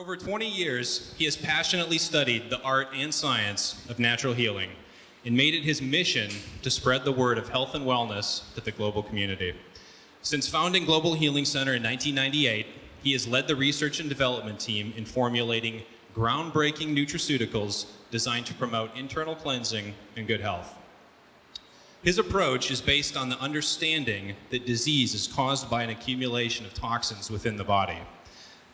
over 20 years, he has passionately studied the art and science of natural healing and made it his mission to spread the word of health and wellness to the global community. Since founding Global Healing Center in 1998, he has led the research and development team in formulating groundbreaking nutraceuticals designed to promote internal cleansing and good health. His approach is based on the understanding that disease is caused by an accumulation of toxins within the body.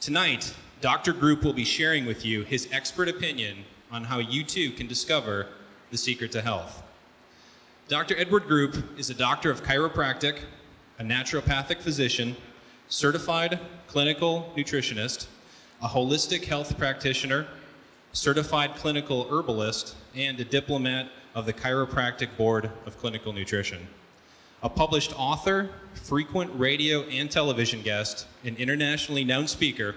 Tonight, Dr. Group will be sharing with you his expert opinion on how you too can discover the secret to health. Dr. Edward Group is a doctor of chiropractic, a naturopathic physician, certified clinical nutritionist, a holistic health practitioner, certified clinical herbalist, and a diplomat of the Chiropractic Board of Clinical Nutrition. A published author, frequent radio and television guest, and internationally known speaker,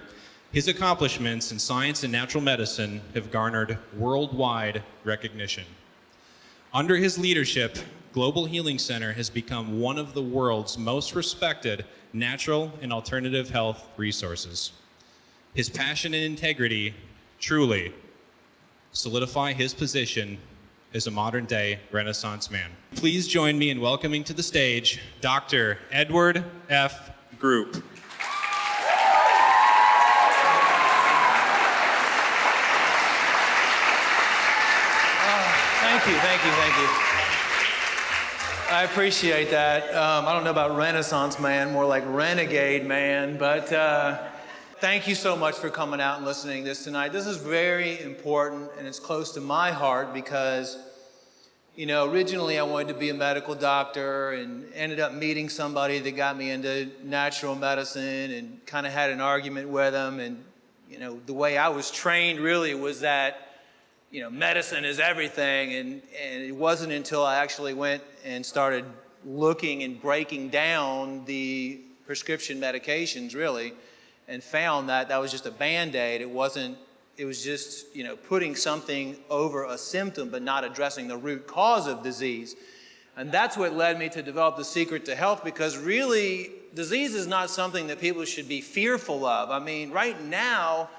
his accomplishments in science and natural medicine have garnered worldwide recognition. Under his leadership, Global Healing Center has become one of the world's most respected natural and alternative health resources. His passion and integrity truly solidify his position as a modern-day Renaissance man. Please join me in welcoming to the stage Dr. Edward F. Group. Thank you. I appreciate that. I don't know about Renaissance man, more like renegade man, but thank you so much for coming out and listening to this tonight. This is very important and it's close to my heart because, you know, originally I wanted to be a medical doctor and ended up meeting somebody that got me into natural medicine and kind of had an argument with him. And, you know, the way I was trained really was that, you know, medicine is everything, and it wasn't until I actually went and started looking and breaking down the prescription medications really and found that that was just a Band-Aid. It was just, you know, putting something over a symptom but not addressing the root cause of disease. And that's what led me to develop the secret to health, because really disease is not something that people should be fearful of. I mean, right now,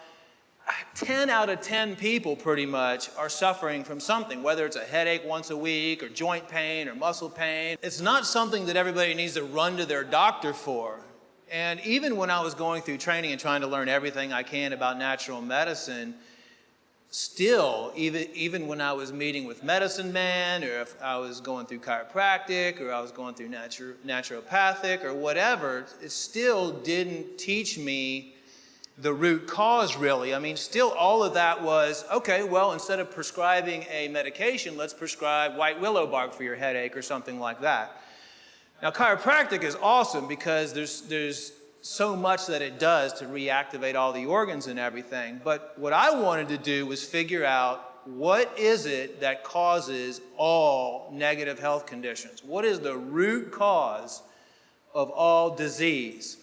10 out of 10 people pretty much are suffering from something, whether it's a headache once a week or joint pain or muscle pain. It's not something that everybody needs to run to their doctor for. And even when I was going through training and trying to learn everything I can about natural medicine, still, even when I was meeting with medicine man, or if I was going through chiropractic, or I was going through naturopathic or whatever, it still didn't teach me the root cause, really. I mean, still all of that was, okay, well, instead of prescribing a medication, let's prescribe white willow bark for your headache or something like that. Now, chiropractic is awesome because there's so much that it does to reactivate all the organs and everything. But what I wanted to do was figure out, what is it that causes all negative health conditions? What is the root cause of all disease?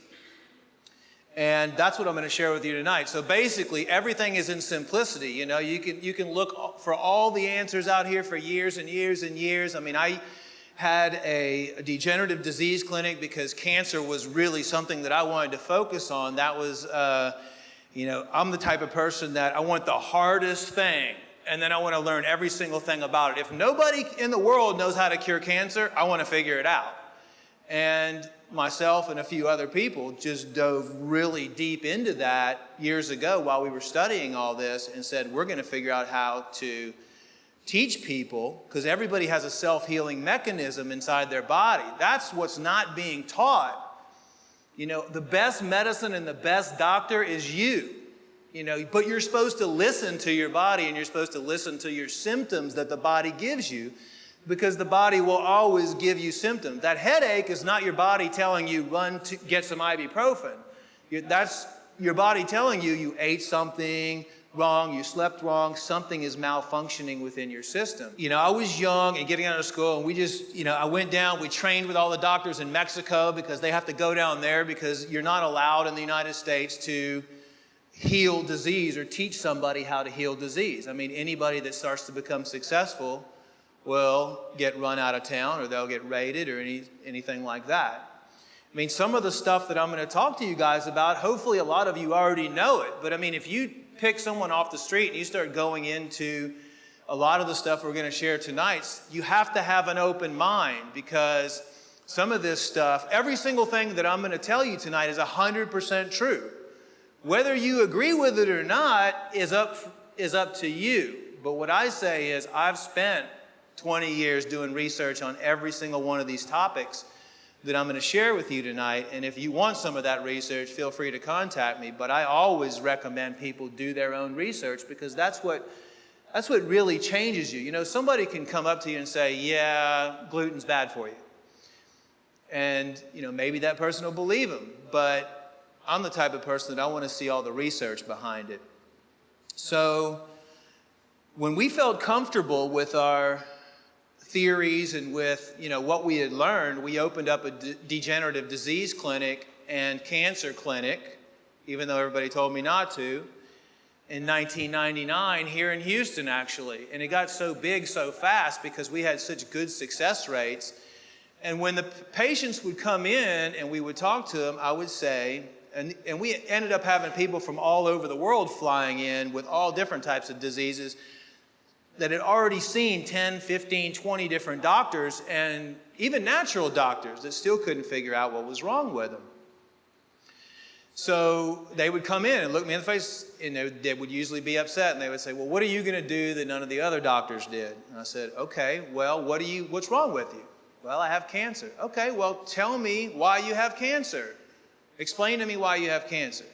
And that's what I'm going to share with you tonight. So basically, everything is in simplicity. You know, you can look for all the answers out here for years and years and years. I mean, I had a degenerative disease clinic because cancer was really something that I wanted to focus on. That was, you know, I'm the type of person that I want the hardest thing, and then I want to learn every single thing about it. If nobody in the world knows how to cure cancer, I want to figure it out. And myself and a few other people just dove really deep into that years ago while we were studying all this and said, we're going to figure out how to teach people, because everybody has a self-healing mechanism inside their body. That's what's not being taught. You know, the best medicine and the best doctor is you. You know, but you're supposed to listen to your body, and you're supposed to listen to your symptoms that the body gives you, because the body will always give you symptoms. That headache is not your body telling you, run to get some ibuprofen. That's your body telling you, you ate something wrong, you slept wrong, something is malfunctioning within your system. You know, I was young and getting out of school, and we just, you know, I went down, we trained with all the doctors in Mexico because they have to go down there because you're not allowed in the United States to heal disease or teach somebody how to heal disease. I mean, anybody that starts to become successful will get run out of town, or they'll get raided, or anything like that. I mean, some of the stuff that I'm going to talk to you guys about, hopefully a lot of you already know it. But I mean, if you pick someone off the street and you start going into a lot of the stuff we're going to share tonight, you have to have an open mind, because some of this stuff, every single thing that I'm going to tell you tonight is 100% true. Whether you agree with it or not is up to you. But what I say is I've spent 20 years doing research on every single one of these topics that I'm going to share with you tonight. And if you want some of that research, feel free to contact me. But I always recommend people do their own research, because that's what really changes you. You know, somebody can come up to you and say, yeah, gluten's bad for you. And, you know, maybe that person will believe them. But I'm the type of person that I want to see all the research behind it. So when we felt comfortable with our theories and with, you know, what we had learned, we opened up a degenerative disease clinic and cancer clinic, even though everybody told me not to, in 1999 here in Houston, actually. And it got so big so fast because we had such good success rates. And when the patients would come in and we would talk to them, I would say, and we ended up having people from all over the world flying in with all different types of diseases that had already seen 10, 15, 20 different doctors, and even natural doctors that still couldn't figure out what was wrong with them. So they would come in and look me in the face, and they would usually be upset, and they would say, well, what are you going to do that none of the other doctors did? And I said, okay, well, what's wrong with you? Well, I have cancer. Okay, well, tell me why you have cancer. Explain to me why you have cancer.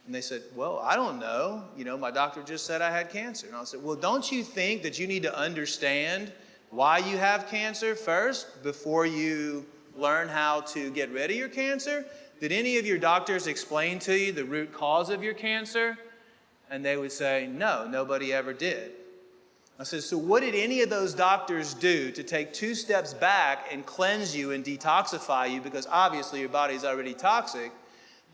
And they said, well, I don't know. You know, my doctor just said I had cancer. And I said, well, don't you think that you need to understand why you have cancer first before you learn how to get rid of your cancer? Did any of your doctors explain to you the root cause of your cancer? And they would say, no, nobody ever did. I said, so what did any of those doctors do to take 2 steps back and cleanse you and detoxify you, because obviously your body's already toxic,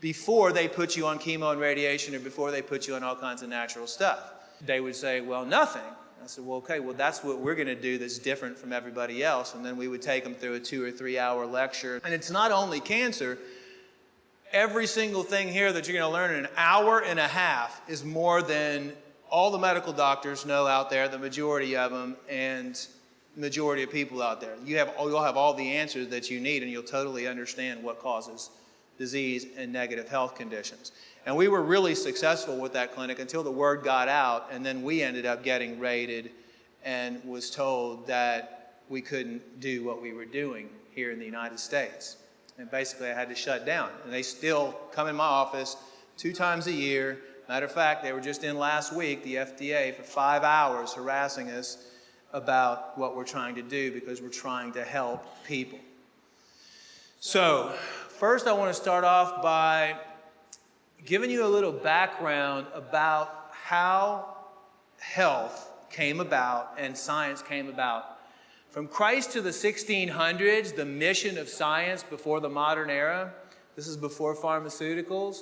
before they put you on chemo and radiation, or before they put you on all kinds of natural stuff? They would say, well, nothing. I said, well, okay, well, that's what we're going to do that's different from everybody else. And then we would take them through a 2 or 3 hour lecture. And it's not only cancer. Every single thing here that you're going to learn in an hour and a half is more than all the medical doctors know out there, the majority of them, and the majority of people out there. You'll have all the answers that you need, and you'll totally understand what causes disease and negative health conditions. And we were really successful with that clinic until the word got out, and then we ended up getting raided and was told that we couldn't do what we were doing here in the United States. And basically I had to shut down. And they still come in my office 2 times a year. Matter of fact, they were just in last week, the FDA, for 5 hours harassing us about what we're trying to do, because we're trying to help people. So, first I want to start off by giving you a little background about how health came about and science came about. From Christ to the 1600s, the mission of science before the modern era, this is before pharmaceuticals,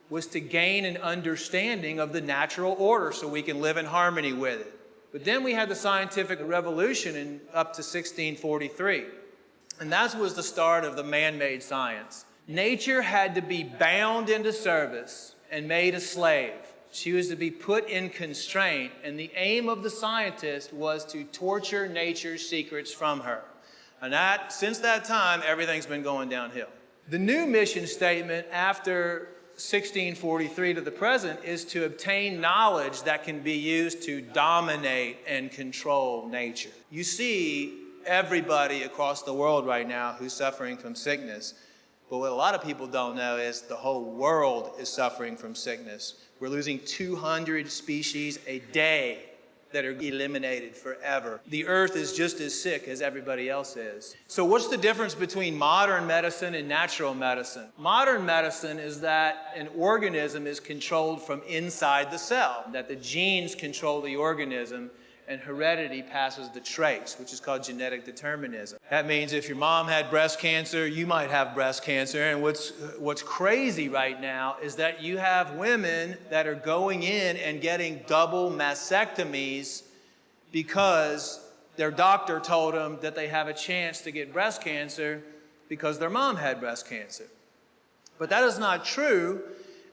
was to gain an understanding of the natural order so we can live in harmony with it. But then we had the scientific revolution up to 1643. And that was the start of the man-made science. Nature had to be bound into service and made a slave. She was to be put in constraint, and the aim of the scientist was to torture nature's secrets from her. And since that time, everything's been going downhill. The new mission statement after 1643 to the present is to obtain knowledge that can be used to dominate and control nature. You see everybody across the world right now who's suffering from sickness. But what a lot of people don't know is the whole world is suffering from sickness. We're losing 200 species a day that are eliminated forever. The earth is just as sick as everybody else is. So what's the difference between modern medicine and natural medicine? Modern medicine is that an organism is controlled from inside the cell, that the genes control the organism, and heredity passes the traits, which is called genetic determinism. That means if your mom had breast cancer, you might have breast cancer. And what's crazy right now is that you have women that are going in and getting double mastectomies because their doctor told them that they have a chance to get breast cancer because their mom had breast cancer. But that is not true,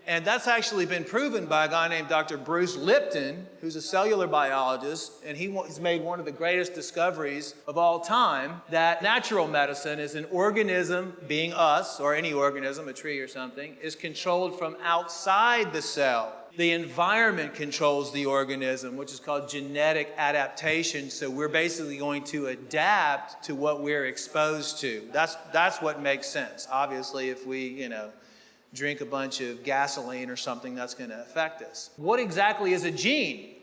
and that's actually been proven by a guy named Dr. Bruce Lipton, who's a cellular biologist, and he's made one of the greatest discoveries of all time, that natural medicine is an organism, being us, or any organism, a tree or something, is controlled from outside the cell. The environment controls the organism, which is called genetic adaptation. So we're basically going to adapt to what we're exposed to. That's what makes sense. Obviously, if we, drink a bunch of gasoline or something, that's going to affect us. What exactly is a gene?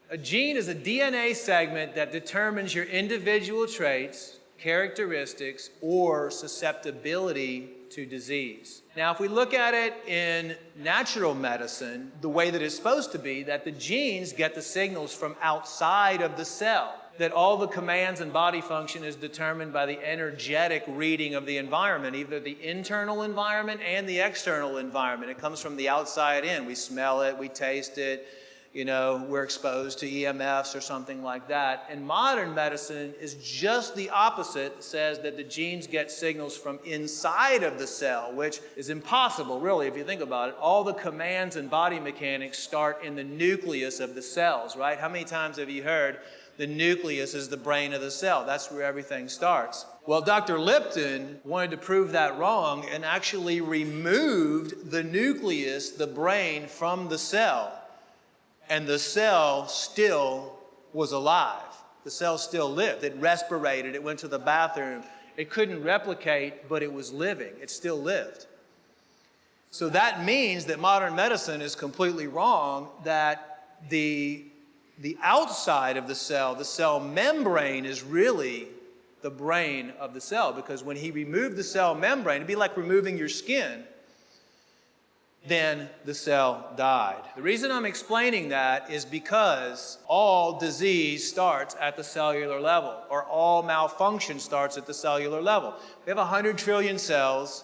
A gene is a DNA segment that determines your individual traits, characteristics, or susceptibility to disease. Now, if we look at it in natural medicine, the way that it's supposed to be, that the genes get the signals from outside of the cell, that all the commands and body function is determined by the energetic reading of the environment, either the internal environment and the external environment. It comes from the outside in. We smell it, we taste it, we're exposed to EMFs or something like that. And modern medicine is just the opposite. It says that the genes get signals from inside of the cell, which is impossible, really, if you think about it. All the commands and body mechanics start in the nucleus of the cells, right? How many times have you heard the nucleus is the brain of the cell? That's where everything starts. Well, Dr. Lipton wanted to prove that wrong and actually removed the nucleus, the brain, from the cell. And the cell still was alive. The cell still lived. It respirated. It went to the bathroom. It couldn't replicate, but it was living. It still lived. So that means that modern medicine is completely wrong, that the outside of the cell membrane, is really the brain of the cell. Because when he removed the cell membrane, it'd be like removing your skin, then the cell died. The reason I'm explaining that is because all disease starts at the cellular level, or all malfunction starts at the cellular level. We have 100 trillion cells.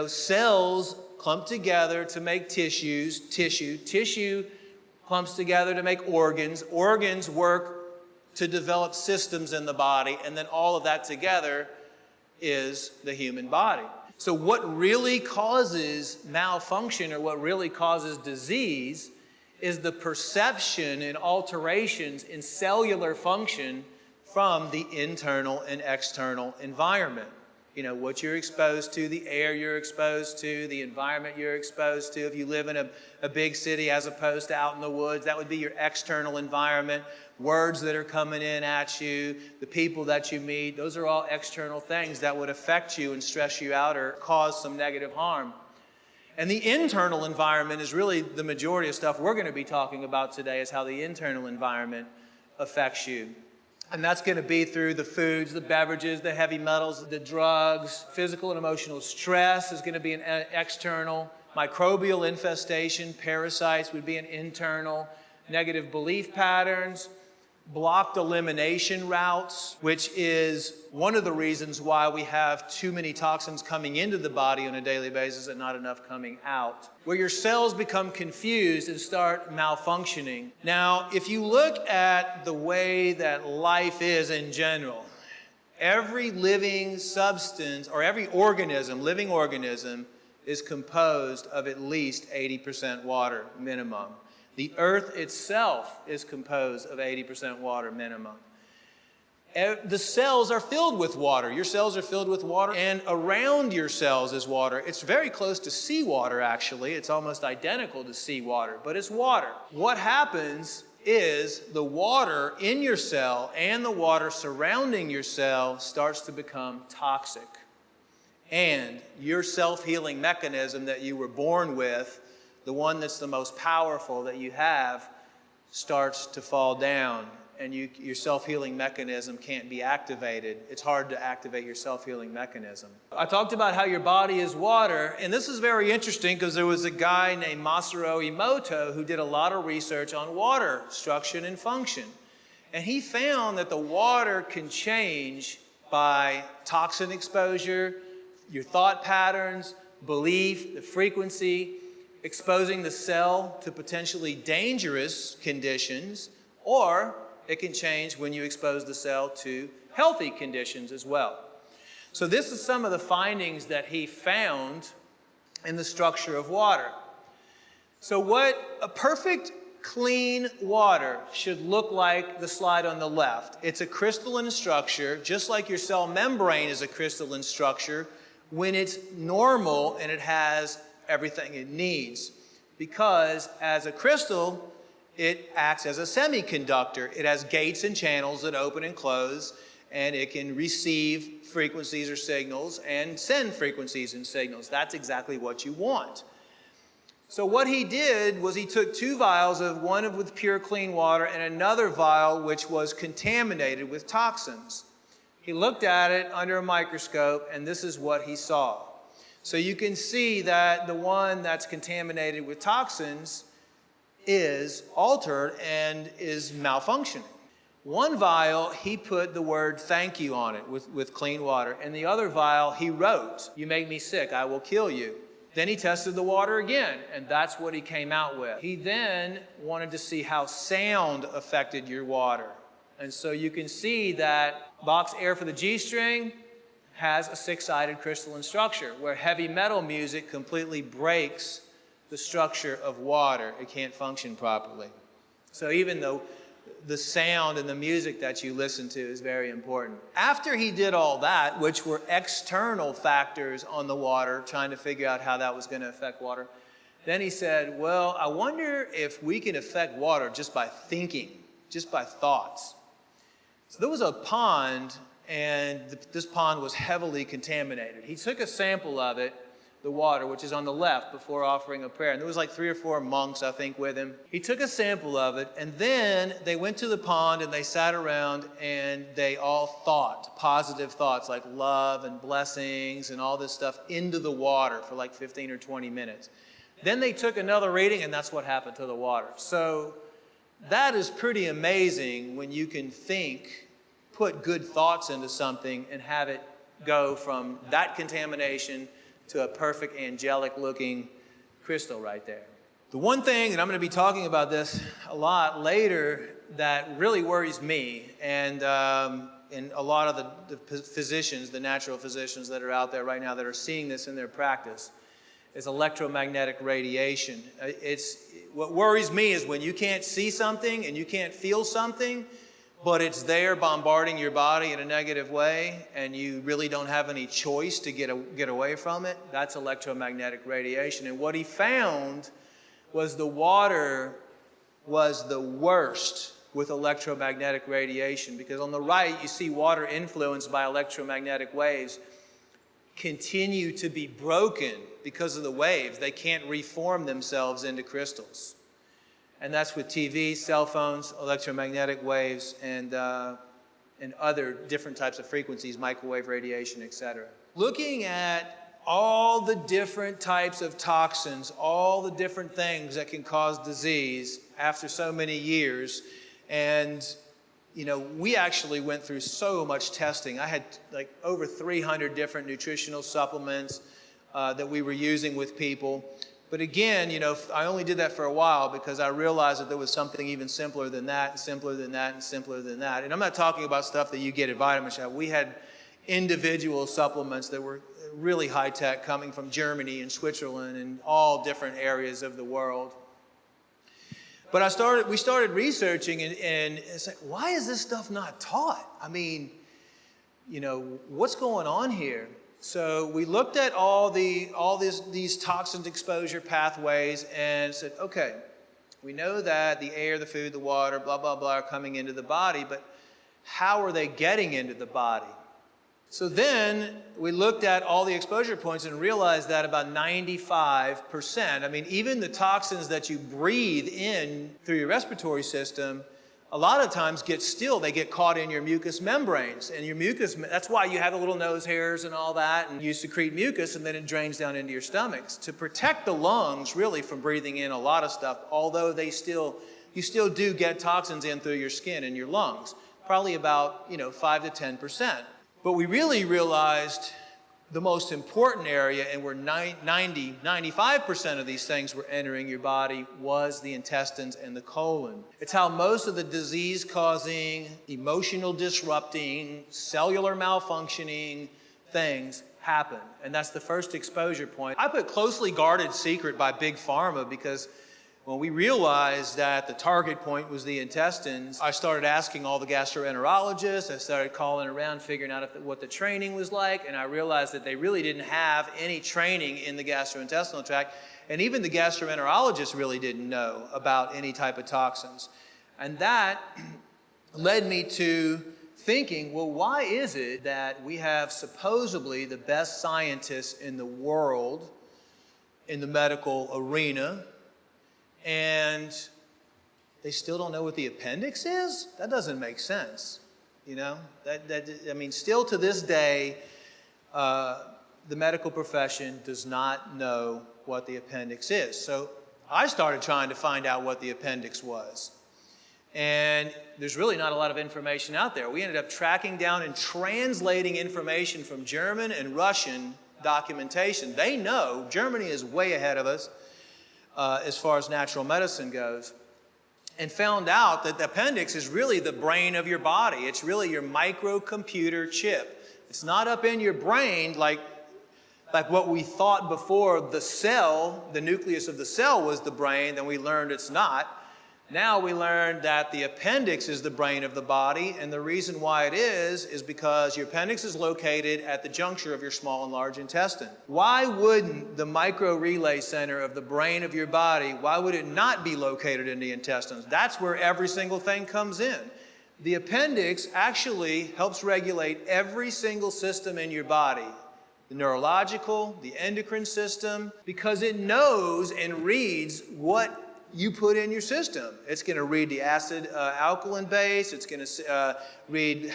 Cells clump together to make tissues, tissue clumps together to make organs. Organs work to develop systems in the body, and then all of that together is the human body. So what really causes malfunction, or what really causes disease, is the perception and alterations in cellular function from the internal and external environment. What you're exposed to, the air you're exposed to, the environment you're exposed to. If you live in a big city as opposed to out in the woods, that would be your external environment. Words that are coming in at you, the people that you meet, those are all external things that would affect you and stress you out or cause some negative harm. And the internal environment is really the majority of stuff we're going to be talking about today, is how the internal environment affects you. And that's going to be through the foods, the beverages, the heavy metals, the drugs. Physical and emotional stress is going to be an external. Microbial infestation, parasites would be an internal. Negative belief patterns, blocked elimination routes, which is one of the reasons why we have too many toxins coming into the body on a daily basis and not enough coming out, where your cells become confused and start malfunctioning. Now, if you look at the way that life is in general, every living substance, or every living organism, is composed of at least 80% water minimum. The earth itself is composed of 80% water minimum. The cells are filled with water. Your cells are filled with water, and around your cells is water. It's very close to seawater, actually. It's almost identical to seawater, but it's water. What happens is the water in your cell and the water surrounding your cell starts to become toxic. And your self-healing mechanism that you were born with, the one that's the most powerful that you have, starts to fall down, and your self-healing mechanism can't be activated. It's hard to activate your self-healing mechanism. I talked about how your body is water, and this is very interesting because there was a guy named Masaru Emoto who did a lot of research on water structure and function. And he found that the water can change by toxin exposure, your thought patterns, belief, the frequency, exposing the cell to potentially dangerous conditions, or it can change when you expose the cell to healthy conditions as well. So this is some of the findings that he found in the structure of water. So what a perfect clean water should look like, the slide on the left. It's a crystalline structure, just like your cell membrane is a crystalline structure when it's normal and it has everything it needs. Because as a crystal, it acts as a semiconductor. It has gates and channels that open and close, and it can receive frequencies or signals and send frequencies and signals. That's exactly what you want. So what he did was he took 2 vials, one with pure clean water and another vial which was contaminated with toxins. He looked at it under a microscope, and this is what he saw. So you can see that the one that's contaminated with toxins is altered and is malfunctioning. One vial, he put the word thank you on it with clean water. And the other vial, he wrote, "You make me sick, I will kill you." Then he tested the water again, and that's what he came out with. He then wanted to see how sound affected your water. And so you can see that box air for the G-string has a 6-sided crystalline structure, where heavy metal music completely breaks the structure of water. It can't function properly. So even though the sound and the music that you listen to is very important. After he did all that, which were external factors on the water, trying to figure out how that was going to affect water, then he said, well, I wonder if we can affect water just by thinking, just by thoughts. So there was a pond, and this pond was heavily contaminated. He took a sample of it, the water, which is on the left, before offering a prayer. And there was like 3 or 4 monks, I think, with him. He took a sample of it, and then they went to the pond and they sat around and they all thought positive thoughts like love and blessings and all this stuff into the water for like 15 or 20 minutes. Then they took another reading, and that's what happened to the water. So that is pretty amazing when you can think, put good thoughts into something and have it go from that contamination to a perfect angelic looking crystal right there. The one thing, and I'm going to be talking about this a lot later, that really worries me and a lot of the physicians, the natural physicians that are out there right now that are seeing this in their practice, is electromagnetic radiation. What worries me is when you can't see something and you can't feel something, but it's there bombarding your body in a negative way, and you really don't have any choice to get away from it. That's electromagnetic radiation. And what he found was the water was the worst with electromagnetic radiation, because on the right you see water influenced by electromagnetic waves continue to be broken because of the waves. They can't reform themselves into crystals. And that's with TV, cell phones, electromagnetic waves, and other different types of frequencies, microwave radiation, etc. Looking at all the different types of toxins, all the different things that can cause disease after so many years, and we actually went through so much testing. I had like over 300 different nutritional supplements that we were using with people. But again, I only did that for a while because I realized that there was something even simpler than that, and simpler than that, and simpler than that. And I'm not talking about stuff that you get at Vitamin Shop. We had individual supplements that were really high-tech coming from Germany and Switzerland and all different areas of the world. But we started researching and it's like, why is this stuff not taught? I mean, what's going on here? So we looked at all these toxin exposure pathways and said, okay, we know that the air, the food, the water, blah, blah, blah, are coming into the body, but how are they getting into the body? So then we looked at all the exposure points and realized that about 95%, even the toxins that you breathe in through your respiratory system, a lot of times they get caught in your mucous membranes. And your mucus, that's why you have the little nose hairs and all that, and you secrete mucus, and then it drains down into your stomachs. To protect the lungs, really, from breathing in a lot of stuff, although you still do get toxins in through your skin and your lungs, probably about 5 to 10%. But we really realized the most important area, and where 95% of these things were entering your body, was the intestines and the colon. It's how most of the disease-causing, emotional disrupting, cellular malfunctioning things happen. And that's the first exposure point. I put closely guarded secret by Big Pharma because when we realized that the target point was the intestines, I started asking all the gastroenterologists. I started calling around, figuring out what the training was like, and I realized that they really didn't have any training in the gastrointestinal tract, and even the gastroenterologists really didn't know about any type of toxins. And that led me to thinking, well, why is it that we have supposedly the best scientists in the world in the medical arena, and they still don't know what the appendix is? That doesn't make sense, you know? I mean, still to this day, the medical profession does not know what the appendix is. So I started trying to find out what the appendix was. And there's really not a lot of information out there. We ended up tracking down and translating information from German and Russian documentation. They know Germany is way ahead of us as far as natural medicine goes, and found out that the appendix is really the brain of your body. It's really your microcomputer chip. It's not up in your brain like what we thought before. The cell, the nucleus of the cell was the brain, then we learned it's not. Now we learned that the appendix is the brain of the body, and the reason why it is because your appendix is located at the juncture of your small and large intestine. Why wouldn't the micro relay center of the brain of your body, why would it not be located in the intestines? That's where every single thing comes in. The appendix actually helps regulate every single system in your body. The neurological, the endocrine system, because it knows and reads what you put in your system. It's going to read the acid alkaline base. It's going to read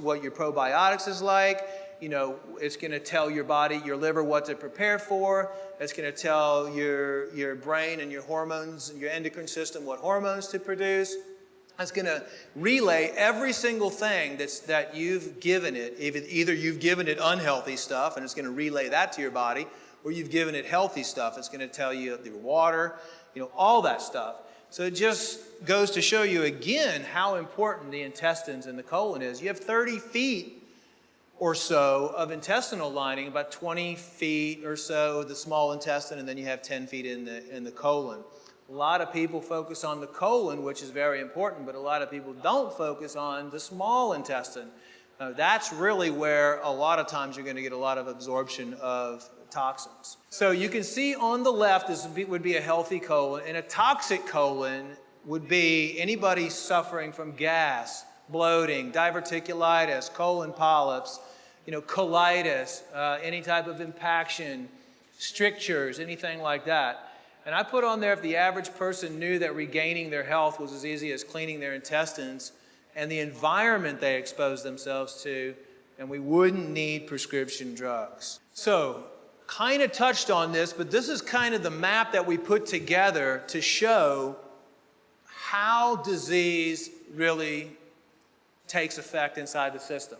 what your probiotics is like. You know, it's going to tell your body, your liver, what to prepare for. It's going to tell your brain and your hormones and your endocrine system what hormones to produce. It's going to relay every single thing that you've given it. Either you've given it unhealthy stuff and it's going to relay that to your body, or you've given it healthy stuff. It's going to tell you your water, you know, all that stuff. So it just goes to show you again how important the intestines and the colon is. You have 30 feet or so of intestinal lining, about 20 feet or so the small intestine, and then you have 10 feet in the colon. A lot of people focus on the colon, which is very important, but a lot of people don't focus on the small intestine. That's really where a lot of times you're going to get a lot of absorption of toxins. So you can see on the left, this would be a healthy colon, and a toxic colon would be anybody suffering from gas, bloating, diverticulitis, colon polyps, you know, colitis, any type of impaction, strictures, anything like that. And I put on there, if the average person knew that regaining their health was as easy as cleaning their intestines and the environment they exposed themselves to, and we wouldn't need prescription drugs. So, kind of touched on this, but this is kind of the map that we put together to show how disease really takes effect inside the system.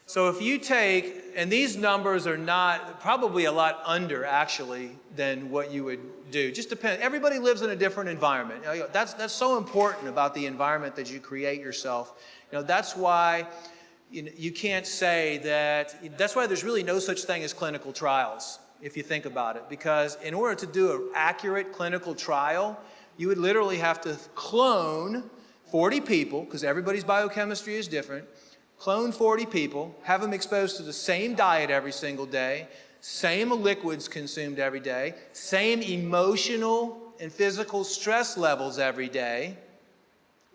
So if you take, and these numbers are not, probably a lot under actually than what you would do. Just depends. Everybody lives in a different environment. You know, that's so important about the environment that you create yourself. You know, that's why you can't say that, that's why there's really no such thing as clinical trials, if you think about it. Because in order to do an accurate clinical trial, you would literally have to clone 40 people, because everybody's biochemistry is different, clone 40 people, have them exposed to the same diet every single day, same liquids consumed every day, same emotional and physical stress levels every day.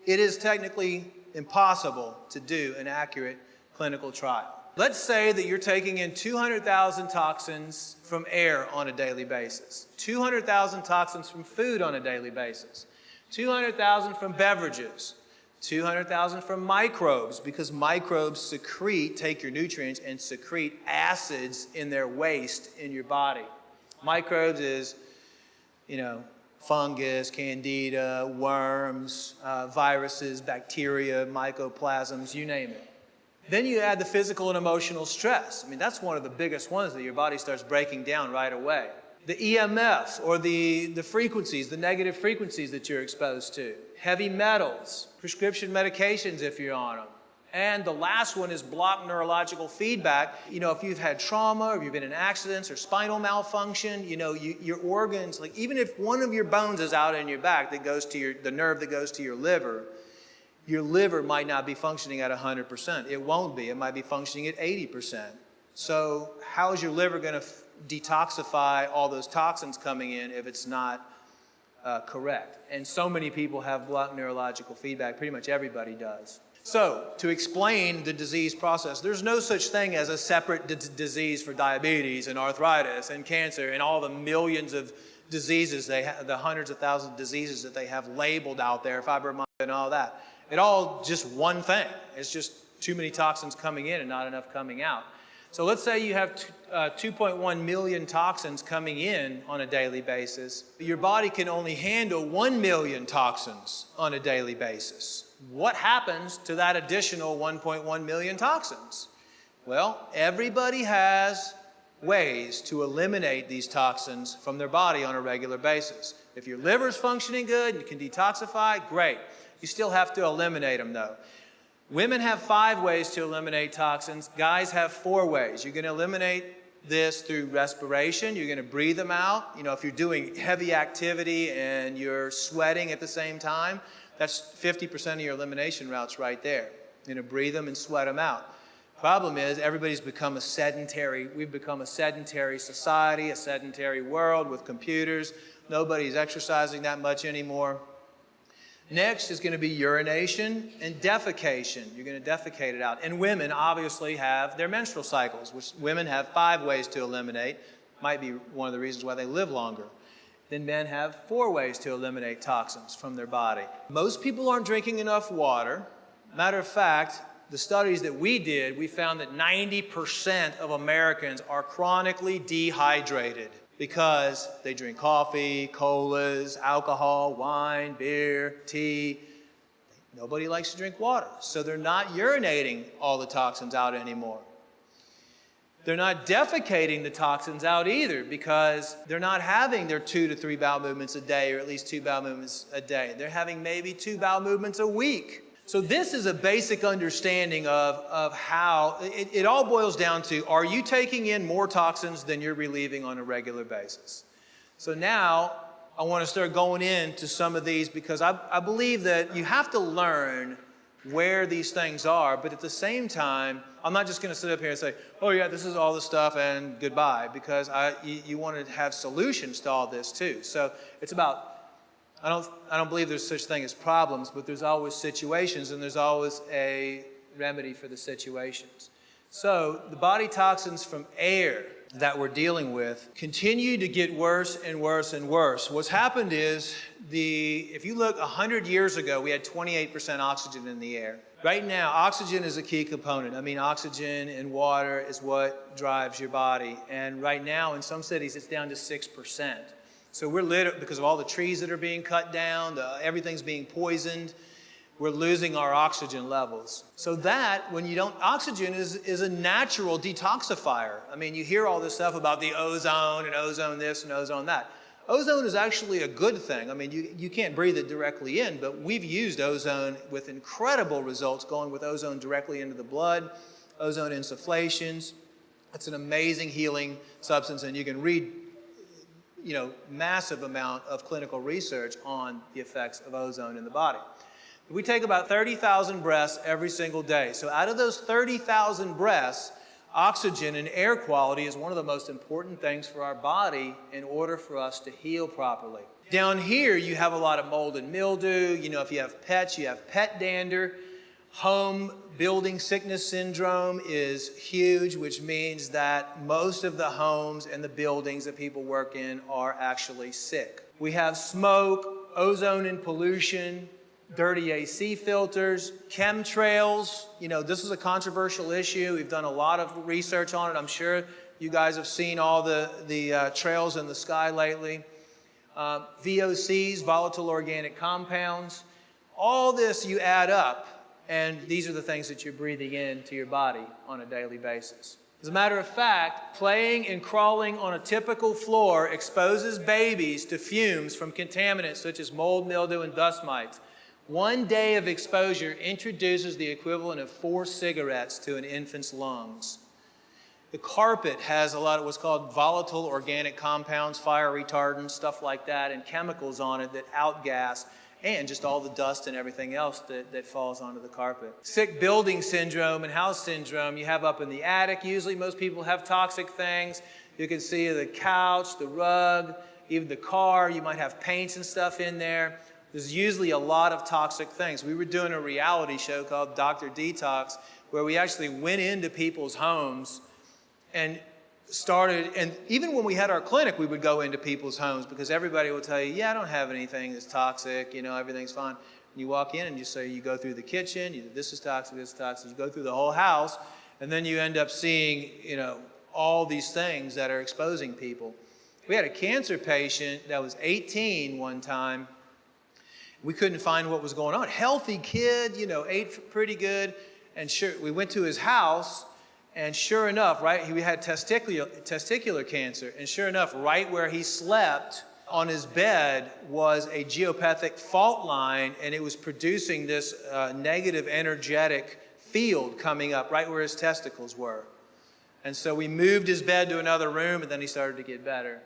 It is technically impossible to do an accurate clinical trial. Let's say that you're taking in 200,000 toxins from air on a daily basis, 200,000 toxins from food on a daily basis, 200,000 from beverages, 200,000 from microbes, because microbes take your nutrients and secrete acids in their waste in your body. Microbes is, you know, fungus, candida, worms, viruses, bacteria, mycoplasms, you name it. Then you add the physical and emotional stress. I mean, that's one of the biggest ones that your body starts breaking down right away. The EMFs, or the frequencies, the negative frequencies that you're exposed to. Heavy metals, prescription medications if you're on them. And the last one is blocked neurological feedback. You know, if you've had trauma, or if you've been in accidents or spinal malfunction, you know, your organs, like even if one of your bones is out in your back that goes to the nerve that goes to your liver might not be functioning at 100%. It won't be. It might be functioning at 80%. So how is your liver going to detoxify all those toxins coming in if it's not correct? And so many people have blocked neurological feedback. Pretty much everybody does. So, to explain the disease process, there's no such thing as a separate disease for diabetes and arthritis and cancer and all the millions of diseases they have, the hundreds of thousands of diseases that they have labeled out there, fibromyalgia and all that. It all just one thing. It's just too many toxins coming in and not enough coming out. So let's say you have 2.1 million toxins coming in on a daily basis. Your body can only handle 1 million toxins on a daily basis. What happens to that additional 1.1 million toxins? Well, everybody has ways to eliminate these toxins from their body on a regular basis. If your liver's functioning good, you can detoxify, great. You still have to eliminate them though. Women have 5 ways to eliminate toxins. Guys have 4 ways. You're going to eliminate this through respiration. You're going to breathe them out. You know, if you're doing heavy activity and you're sweating at the same time, that's 50% of your elimination routes right there. You're going to breathe them and sweat them out. Problem is, we've become a sedentary society, a sedentary world with computers. Nobody's exercising that much anymore. Next is going to be urination and defecation. You're going to defecate it out. And women obviously have their menstrual cycles, which women have 5 ways to eliminate. Might be one of the reasons why they live longer. Then men have 4 ways to eliminate toxins from their body. Most people aren't drinking enough water. Matter of fact, the studies that we did, we found that 90% of Americans are chronically dehydrated because they drink coffee, colas, alcohol, wine, beer, tea. Nobody likes to drink water, so they're not urinating all the toxins out anymore. They're not defecating the toxins out either because they're not having their 2 to 3 bowel movements a day, or at least 2 bowel movements a day. They're having maybe 2 bowel movements a week. So this is a basic understanding of how it all boils down to, are you taking in more toxins than you're relieving on a regular basis? So now I want to start going into some of these because I believe that you have to learn where these things are, but at the same time, I'm not just going to sit up here and say, oh yeah, this is all the stuff and goodbye, because you want to have solutions to all this too. So it's about, I don't believe there's such thing as problems, but there's always situations and there's always a remedy for the situations. So the body toxins from air that we're dealing with continue to get worse and worse and worse. What's happened is, if you look 100 years ago, we had 28% oxygen in the air. Right now, oxygen is a key component. I mean, oxygen and water is what drives your body. And right now, in some cities, it's down to 6%. So we're literally, because of all the trees that are being cut down, everything's being poisoned, we're losing our oxygen levels. So that, when you don't, oxygen is a natural detoxifier. I mean, you hear all this stuff about the ozone and ozone this and ozone that. Ozone is actually a good thing. I mean, you can't breathe it directly in, but we've used ozone with incredible results, going with ozone directly into the blood, ozone insufflations. It's an amazing healing substance, and you can read, you know, massive amount of clinical research on the effects of ozone in the body. We take about 30,000 breaths every single day. So out of those 30,000 breaths, oxygen and air quality is one of the most important things for our body in order for us to heal properly. Down here, you have a lot of mold and mildew. You know, if you have pets, you have pet dander. Home building sickness syndrome is huge, which means that most of the homes and the buildings that people work in are actually sick. We have smoke, ozone and pollution, dirty AC filters, chemtrails. You know, this is a controversial issue. We've done a lot of research on it. I'm sure you guys have seen all the trails in the sky lately. VOCs, volatile organic compounds. All this you add up, and these are the things that you're breathing into your body on a daily basis. As a matter of fact, playing and crawling on a typical floor exposes babies to fumes from contaminants such as mold, mildew, and dust mites. 1 day of exposure introduces the equivalent of 4 cigarettes to an infant's lungs. The carpet has a lot of what's called volatile organic compounds, fire retardants, stuff like that, and chemicals on it that outgas, and just all the dust and everything else that falls onto the carpet. Sick building syndrome and house syndrome you have up in the attic. Usually most people have toxic things. You can see the couch, the rug, even the car. You might have paints and stuff in there. There's usually a lot of toxic things. We were doing a reality show called Dr. Detox, where we actually went into people's homes and started, and even when we had our clinic, we would go into people's homes because everybody will tell you, yeah, I don't have anything that's toxic, everything's fine. And you walk in and you go through the kitchen, this is toxic, this is toxic. You go through the whole house, and then you end up seeing, all these things that are exposing people. We had a cancer patient that was 18 one time. We couldn't find what was going on. Healthy kid, ate pretty good. And sure, we went to his house, and sure enough, right, he had testicular cancer. And sure enough, right where he slept on his bed was a geopathic fault line, and it was producing this negative energetic field coming up right where his testicles were. And so we moved his bed to another room, and then he started to get better.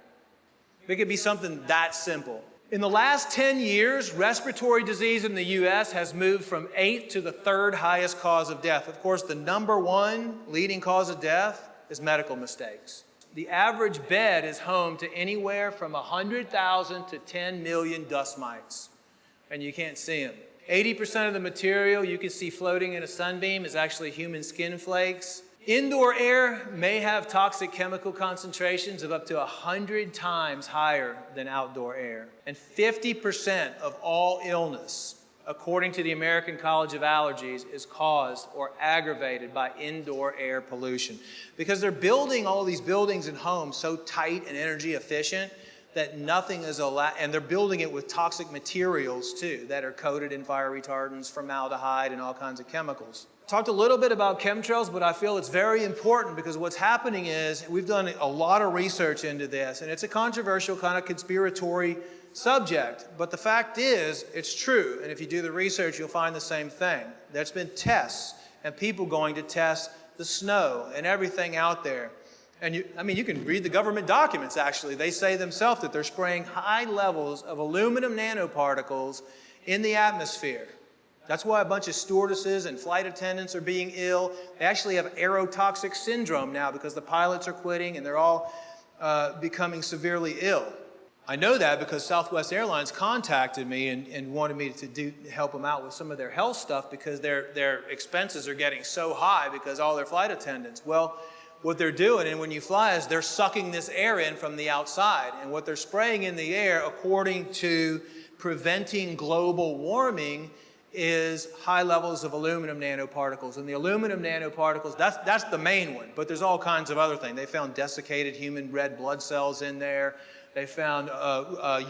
It could be something that simple. In the last 10 years, respiratory disease in the U.S. has moved from 8th to the 3rd highest cause of death. Of course, the number 1 leading cause of death is medical mistakes. The average bed is home to anywhere from 100,000 to 10 million dust mites, and you can't see them. 80% of the material you can see floating in a sunbeam is actually human skin flakes. Indoor air may have toxic chemical concentrations of up to 100 times higher than outdoor air. And 50% of all illness, according to the American College of Allergies, is caused or aggravated by indoor air pollution. Because they're building all these buildings and homes so tight and energy efficient that nothing is allowed, and they're building it with toxic materials too that are coated in fire retardants, formaldehyde, and all kinds of chemicals. Talked a little bit about chemtrails, but I feel it's very important because what's happening is we've done a lot of research into this, and it's a controversial kind of conspiratory subject. But the fact is, it's true. And if you do the research, you'll find the same thing. There's been tests and people going to test the snow and everything out there. And you can read the government documents, actually. They say themselves that they're spraying high levels of aluminum nanoparticles in the atmosphere. That's why a bunch of stewardesses and flight attendants are being ill. They actually have aerotoxic syndrome now because the pilots are quitting and they're all becoming severely ill. I know that because Southwest Airlines contacted me and wanted me to help them out with some of their health stuff because their expenses are getting so high because all their flight attendants. Well, what they're doing, and when you fly, is they're sucking this air in from the outside. And what they're spraying in the air, according to preventing global warming, is high levels of aluminum nanoparticles. And the aluminum nanoparticles, that's the main one, but there's all kinds of other things. They found desiccated human red blood cells in there. They found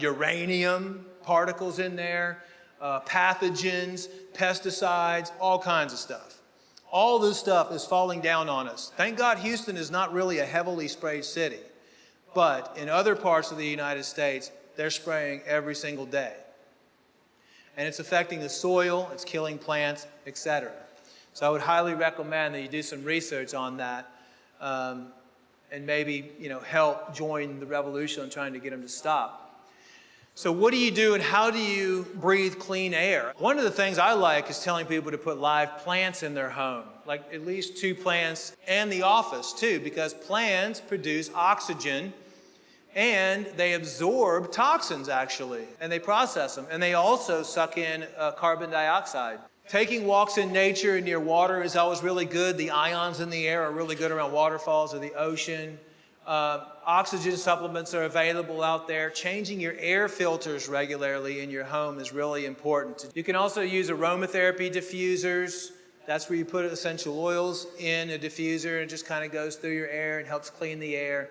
uranium particles in there, pathogens, pesticides, all kinds of stuff. All this stuff is falling down on us. Thank God Houston is not really a heavily sprayed city, but in other parts of the United States, they're spraying every single day. And it's affecting the soil, it's killing plants, etc. So I would highly recommend that you do some research on that and maybe help join the revolution on trying to get them to stop. So what do you do and how do you breathe clean air? One of the things I like is telling people to put live plants in their home, like at least 2 plants, and the office too, because plants produce oxygen and they absorb toxins, actually, and they process them. And they also suck in carbon dioxide. Taking walks in nature near water is always really good. The ions in the air are really good around waterfalls or the ocean. Oxygen supplements are available out there. Changing your air filters regularly in your home is really important. You can also use aromatherapy diffusers. That's where you put essential oils in a diffuser and it just kind of goes through your air and helps clean the air.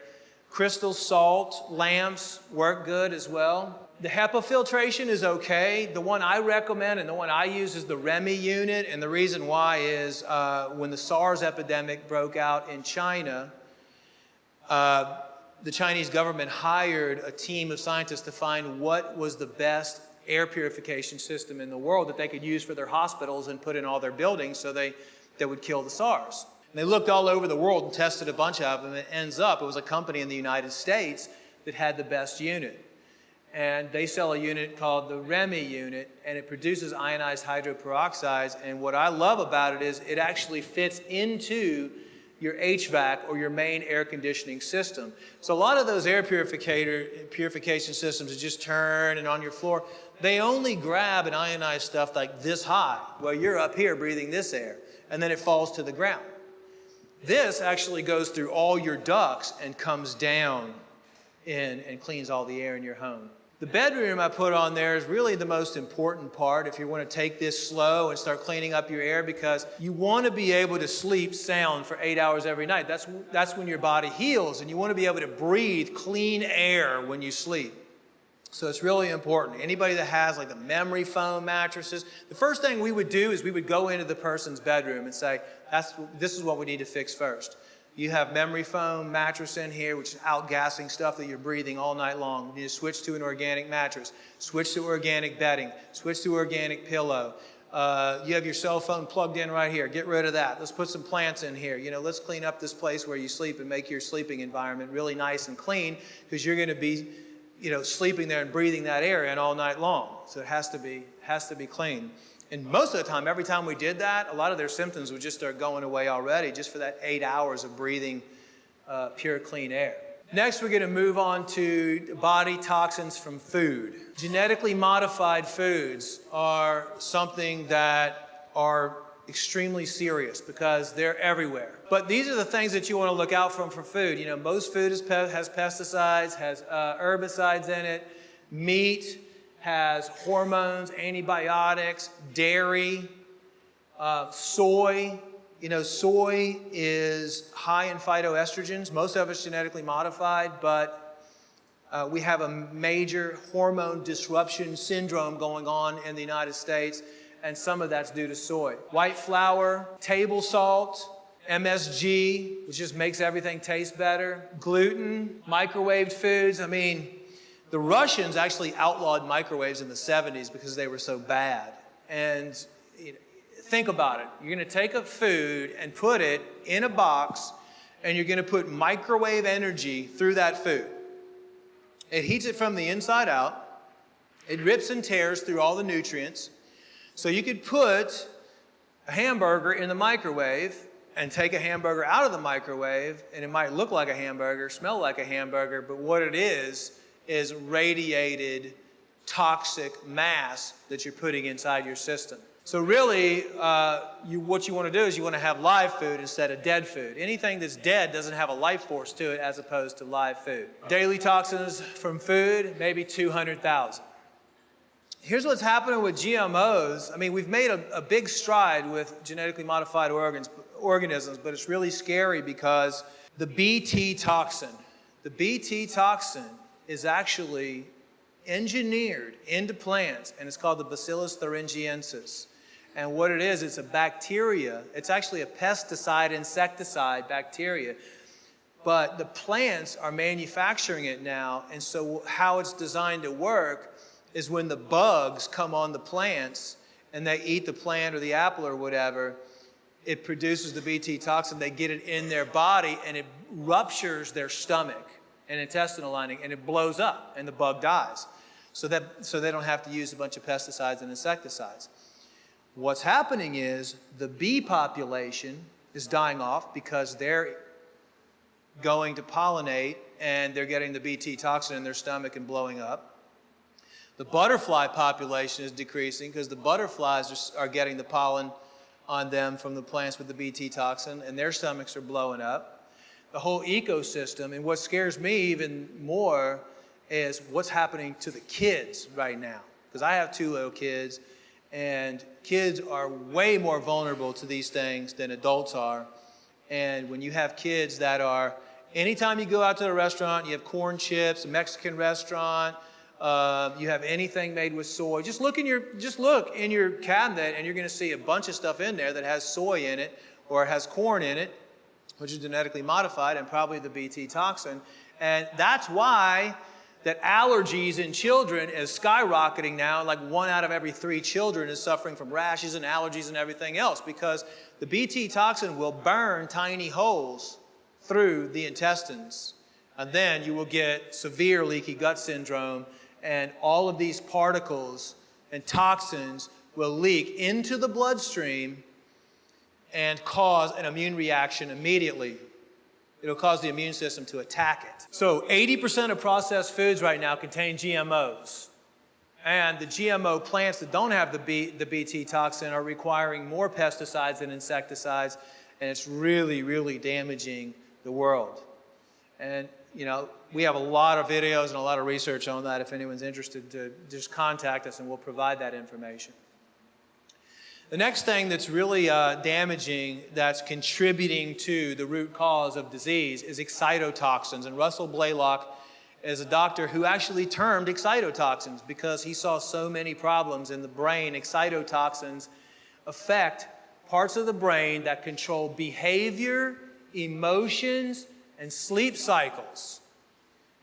Crystal salt lamps work good as well. The HEPA filtration is okay. The one I recommend and the one I use is the REMI unit. And the reason why is when the SARS epidemic broke out in China, the Chinese government hired a team of scientists to find what was the best air purification system in the world that they could use for their hospitals and put in all their buildings so they would kill the SARS. And they looked all over the world and tested a bunch of them, and it was a company in the United States that had the best unit. And they sell a unit called the REMI unit, and it produces ionized hydroperoxides. And what I love about it is it actually fits into your HVAC or your main air conditioning system. So a lot of those air purification systems that just turn and on your floor, they only grab an ionized stuff like this high. Well, you're up here breathing this air, and then it falls to the ground. This actually goes through all your ducts and comes down in and cleans all the air in your home. The bedroom I put on there is really the most important part if you want to take this slow and start cleaning up your air, because you want to be able to sleep sound for 8 hours every night. That's when your body heals, and you want to be able to breathe clean air when you sleep. So it's really important. Anybody that has like the memory foam mattresses, the first thing we would do is we would go into the person's bedroom and say, this is what we need to fix first. You have memory foam mattress in here, which is outgassing stuff that you're breathing all night long. You need to switch to an organic mattress, switch to organic bedding, switch to organic pillow. You have your cell phone plugged in right here. Get rid of that. Let's put some plants in here. Let's clean up this place where you sleep and make your sleeping environment really nice and clean, because you're going to be, sleeping there and breathing that air in all night long. So it has to be clean. And most of the time, every time we did that, a lot of their symptoms would just start going away already, just for that 8 hours of breathing pure, clean air. Next, we're going to move on to body toxins from food. Genetically modified foods are something that are extremely serious because they're everywhere. But these are the things that you want to look out for food. Most food has pesticides, has herbicides in it, meat has hormones, antibiotics, dairy, soy. Soy is high in phytoestrogens. Most of it's genetically modified, but we have a major hormone disruption syndrome going on in the United States, and some of that's due to soy. White flour, table salt, MSG, which just makes everything taste better, gluten, microwaved foods. The Russians actually outlawed microwaves in the 70s because they were so bad. And think about it. You're going to take a food and put it in a box, and you're going to put microwave energy through that food. It heats it from the inside out. It rips and tears through all the nutrients. So you could put a hamburger in the microwave and take a hamburger out of the microwave, and it might look like a hamburger, smell like a hamburger, but what it is radiated toxic mass that you're putting inside your system. So really, what you want to do is you want to have live food instead of dead food. Anything that's dead doesn't have a life force to it as opposed to live food. Daily toxins from food, maybe 200,000. Here's what's happening with GMOs. We've made a big stride with genetically modified organisms, but it's really scary because the Bt toxin is actually engineered into plants, and it's called the Bacillus thuringiensis. And what it is, it's a bacteria. It's actually a pesticide, insecticide bacteria. But the plants are manufacturing it now, and so how it's designed to work is when the bugs come on the plants and they eat the plant or the apple or whatever, it produces the Bt toxin. They get it in their body, and it ruptures their stomach and intestinal lining, and it blows up, and the bug dies. So they don't have to use a bunch of pesticides and insecticides. What's happening is the bee population is dying off because they're going to pollinate, and they're getting the Bt toxin in their stomach and blowing up. The butterfly population is decreasing because the butterflies are getting the pollen on them from the plants with the Bt toxin, and their stomachs are blowing up. The whole ecosystem, and what scares me even more is what's happening to the kids right now. Because I have 2 little kids, and kids are way more vulnerable to these things than adults are. And when you have kids that are, anytime you go out to a restaurant, you have corn chips, a Mexican restaurant, you have anything made with soy, just look in your cabinet, and you're going to see a bunch of stuff in there that has soy in it or has corn in it, which is genetically modified, and probably the Bt toxin. And that's why that allergies in children is skyrocketing now. Like 1 out of every 3 children is suffering from rashes and allergies and everything else because the Bt toxin will burn tiny holes through the intestines. And then you will get severe leaky gut syndrome, and all of these particles and toxins will leak into the bloodstream and cause an immune reaction immediately. It'll cause the immune system to attack it. So 80% of processed foods right now contain GMOs. And the GMO plants that don't have the Bt toxin are requiring more pesticides and insecticides, and it's really, really damaging the world. And, you know, we have a lot of videos and a lot of research on that. If anyone's interested, to just contact us and we'll provide that information. The next thing that's really damaging, that's contributing to the root cause of disease, is excitotoxins. And Russell Blaylock is a doctor who actually termed excitotoxins because he saw so many problems in the brain. Excitotoxins affect parts of the brain that control behavior, emotions, and sleep cycles.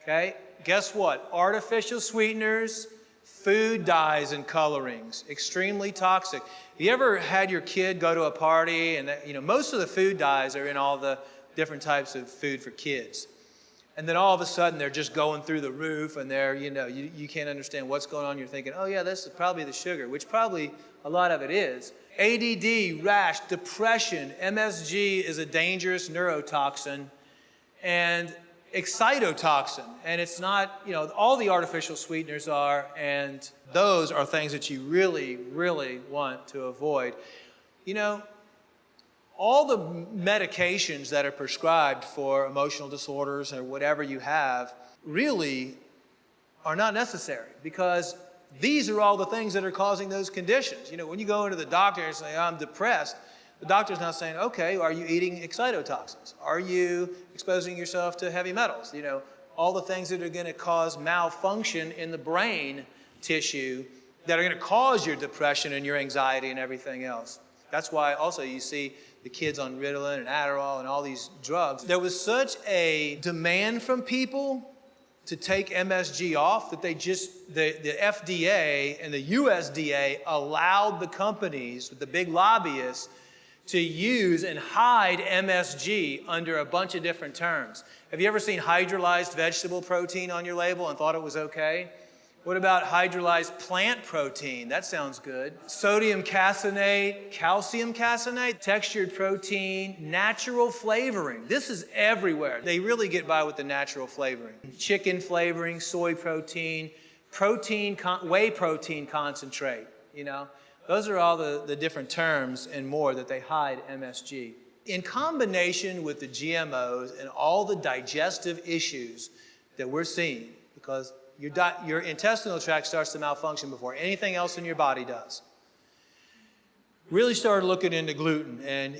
Okay? Guess what? Artificial sweeteners, food dyes and colorings, extremely toxic. Have you ever had your kid go to a party and most of the food dyes are in all the different types of food for kids. And then all of a sudden they're just going through the roof and they're, you can't understand what's going on. You're thinking, oh yeah, this is probably the sugar, which probably a lot of it is. ADD, rash, depression, MSG is a dangerous neurotoxin, and excitotoxin, and it's not, all the artificial sweeteners are, and those are things that you really, really want to avoid. All the medications that are prescribed for emotional disorders or whatever you have really are not necessary because these are all the things that are causing those conditions. When you go into the doctor and say, I'm depressed, the doctor's not saying, okay, are you eating excitotoxins? Are you exposing yourself to heavy metals? All the things that are going to cause malfunction in the brain tissue that are going to cause your depression and your anxiety and everything else. That's why also you see the kids on Ritalin and Adderall and all these drugs. There was such a demand from people to take MSG off that the FDA and the USDA allowed the companies, the big lobbyists, to use and hide MSG under a bunch of different terms. Have you ever seen hydrolyzed vegetable protein on your label and thought it was okay? What about hydrolyzed plant protein? That sounds good. Sodium caseinate, calcium caseinate, textured protein, natural flavoring. This is everywhere. They really get by with the natural flavoring. Chicken flavoring, soy protein, whey protein concentrate, Those are all the different terms and more that they hide MSG. In combination with the GMOs and all the digestive issues that we're seeing, because your intestinal tract starts to malfunction before anything else in your body does. Really started looking into gluten, and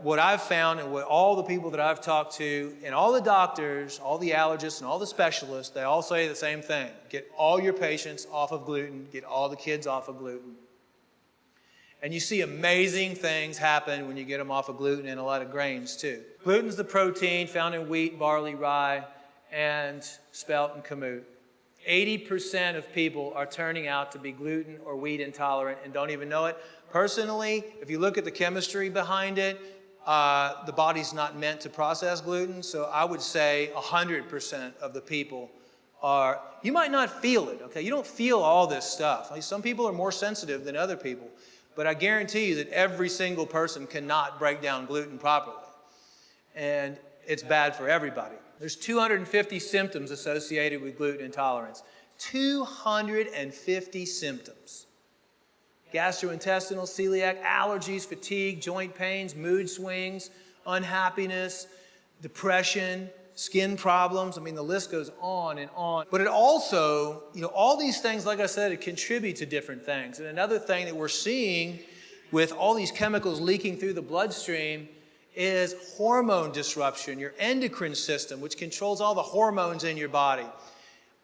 what I've found and what all the people that I've talked to and all the doctors, all the allergists and all the specialists, they all say the same thing. Get all your patients off of gluten, get all the kids off of gluten. And you see amazing things happen when you get them off of gluten and a lot of grains too. Gluten's the protein found in wheat, barley, rye, and spelt and kamut. 80% of people are turning out to be gluten or wheat intolerant and don't even know it. Personally, if you look at the chemistry behind it, the body's not meant to process gluten, so I would say 100% of the people are, you might not feel it, okay? You don't feel all this stuff. Like some people are more sensitive than other people, but I guarantee you that every single person cannot break down gluten properly, and it's bad for everybody. There's 250 symptoms associated with gluten intolerance. 250 symptoms. Gastrointestinal, celiac, allergies, fatigue, joint pains, mood swings, unhappiness, depression, skin problems. The list goes on and on. But it also, all these things, like I said, it contribute to different things. And another thing that we're seeing with all these chemicals leaking through the bloodstream is hormone disruption, your endocrine system, which controls all the hormones in your body.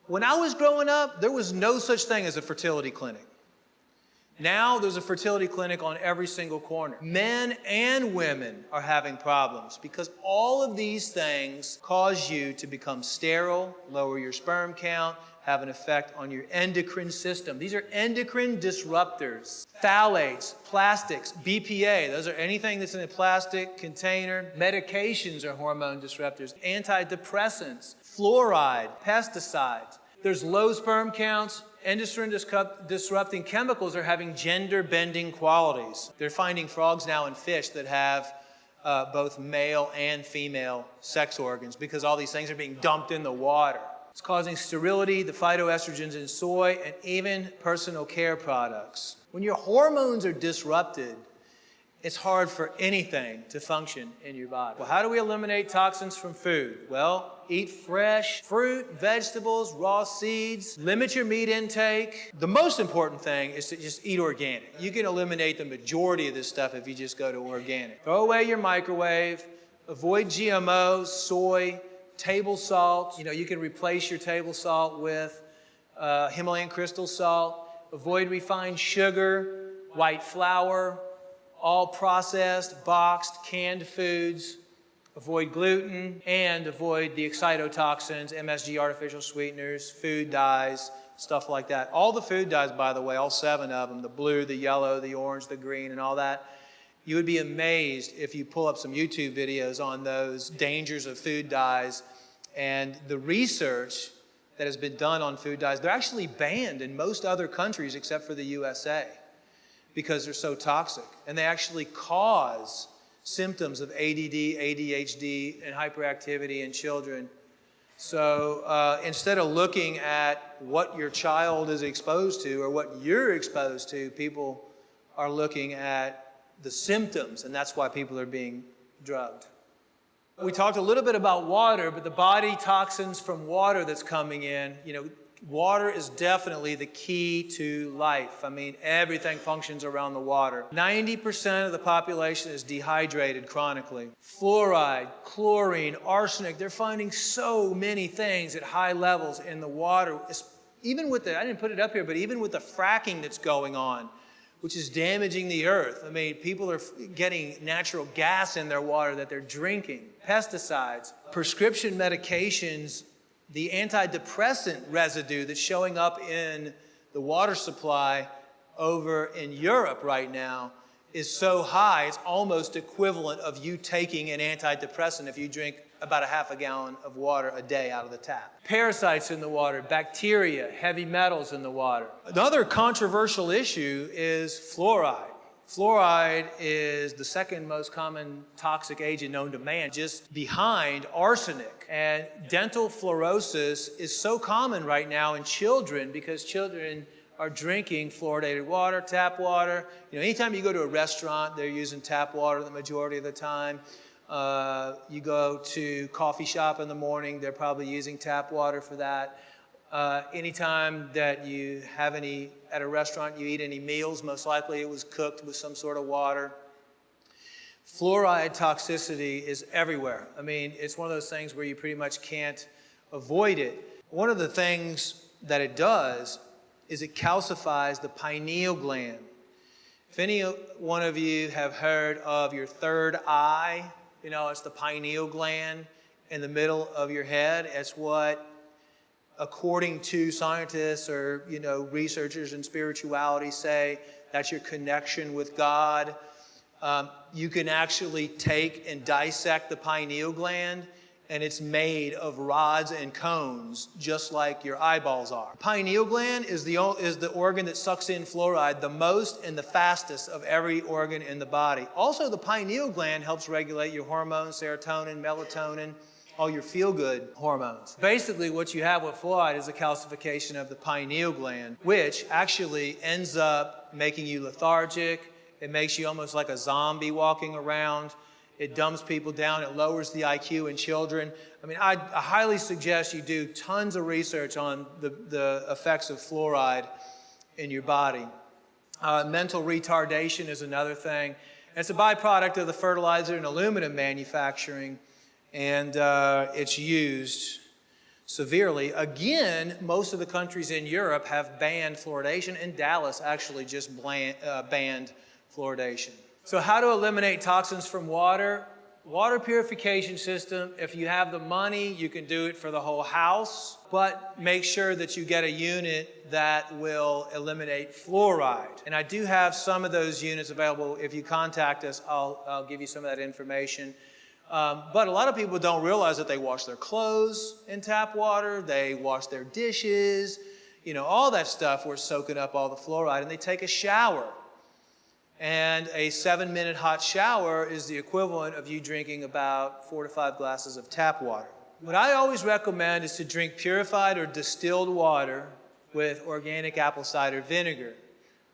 When I was growing up, there was no such thing as a fertility clinic. Now there's a fertility clinic on every single corner. Men and women are having problems because all of these things cause you to become sterile, lower your sperm count, have an effect on your endocrine system. These are endocrine disruptors. Phthalates, plastics, BPA, those are anything that's in a plastic container. Medications are hormone disruptors. Antidepressants, fluoride, pesticides. There's low sperm counts. Endocrine disrupting chemicals are having gender-bending qualities. They're finding frogs now in fish that have both male and female sex organs because all these things are being dumped in the water. It's causing sterility, the phytoestrogens in soy, and even personal care products. When your hormones are disrupted, it's hard for anything to function in your body. Well, how do we eliminate toxins from food? Well, eat fresh fruit, vegetables, raw seeds, limit your meat intake. The most important thing is to just eat organic. You can eliminate the majority of this stuff if you just go to organic. Throw away your microwave, avoid GMOs, soy, table salt. You can replace your table salt with Himalayan crystal salt. Avoid refined sugar, white flour, all processed, boxed, canned foods. Avoid gluten and avoid the excitotoxins, MSG artificial sweeteners, food dyes, stuff like that. All the food dyes, by the way, all 7 of them, the blue, the yellow, the orange, the green, and all that, you would be amazed if you pull up some YouTube videos on those dangers of food dyes and the research that has been done on food dyes. They're actually banned in most other countries except for the USA because they're so toxic. And they actually cause symptoms of ADD, ADHD, and hyperactivity in children. So instead of looking at what your child is exposed to or what you're exposed to, people are looking at the symptoms, and that's why people are being drugged. We talked a little bit about water, but the body toxins from water that's coming in, water is definitely the key to life. I mean, everything functions around the water. 90% of the population is dehydrated chronically. Fluoride, chlorine, arsenic, they're finding so many things at high levels in the water. Even with I didn't put it up here, but even with the fracking that's going on, which is damaging the earth. I mean, people are getting natural gas in their water that they're drinking. Pesticides, prescription medications, the antidepressant residue that's showing up in the water supply over in Europe right now is so high, it's almost equivalent of you taking an antidepressant if you drink about a half a gallon of water a day out of the tap. Parasites in the water, bacteria, heavy metals in the water. Another controversial issue is fluoride. Fluoride is the second most common toxic agent known to man, just behind arsenic. And dental fluorosis is so common right now in children because children are drinking fluoridated water, tap water. Anytime you go to a restaurant, they're using tap water the majority of the time. You go to coffee shop in the morning, they're probably using tap water for that. Anytime that you have at a restaurant, you eat any meals, most likely it was cooked with some sort of water. Fluoride toxicity is everywhere. I mean, it's one of those things where you pretty much can't avoid it. One of the things that it does is it calcifies the pineal gland. If any one of you have heard of your third eye, it's the pineal gland in the middle of your head. It's what, according to scientists or, researchers in spirituality say, that's your connection with God. You can actually take and dissect the pineal gland, and it's made of rods and cones, just like your eyeballs are. Pineal gland is the organ that sucks in fluoride the most and the fastest of every organ in the body. Also, the pineal gland helps regulate your hormones, serotonin, melatonin, all your feel-good hormones. Basically, what you have with fluoride is a calcification of the pineal gland, which actually ends up making you lethargic. It makes you almost like a zombie walking around. It dumbs people down. It lowers the IQ in children. I mean, I highly suggest you do tons of research on the effects of fluoride in your body. Mental retardation is another thing. It's a byproduct of the fertilizer and aluminum manufacturing, and it's used severely. Again, most of the countries in Europe have banned fluoridation, and Dallas actually just banned fluoridation. So how to eliminate toxins from water? Water purification system, if you have the money, you can do it for the whole house, but make sure that you get a unit that will eliminate fluoride. And I do have some of those units available. If you contact us, I'll give you some of that information. But a lot of people don't realize that they wash their clothes in tap water, they wash their dishes, all that stuff, we're soaking up all the fluoride, and they take a shower. And a 7-minute hot shower is the equivalent of you drinking about 4 to 5 glasses of tap water. What I always recommend is to drink purified or distilled water with organic apple cider vinegar.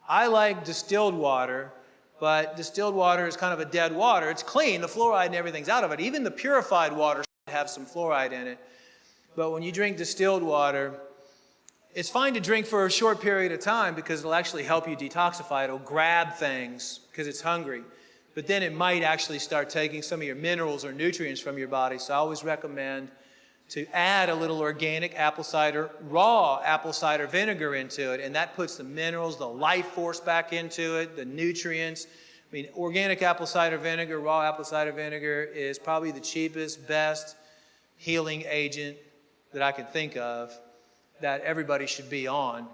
I like distilled water, but distilled water is kind of a dead water. It's clean, the fluoride and everything's out of it. Even the purified water should have some fluoride in it. But when you drink distilled water, it's fine to drink for a short period of time because it'll actually help you detoxify. It'll grab things because it's hungry. But then it might actually start taking some of your minerals or nutrients from your body. So I always recommend to add a little organic apple cider, raw apple cider vinegar into it. And that puts the minerals, the life force back into it, the nutrients. I mean, organic apple cider vinegar, raw apple cider vinegar is probably the cheapest, best healing agent that I can think of that everybody should be on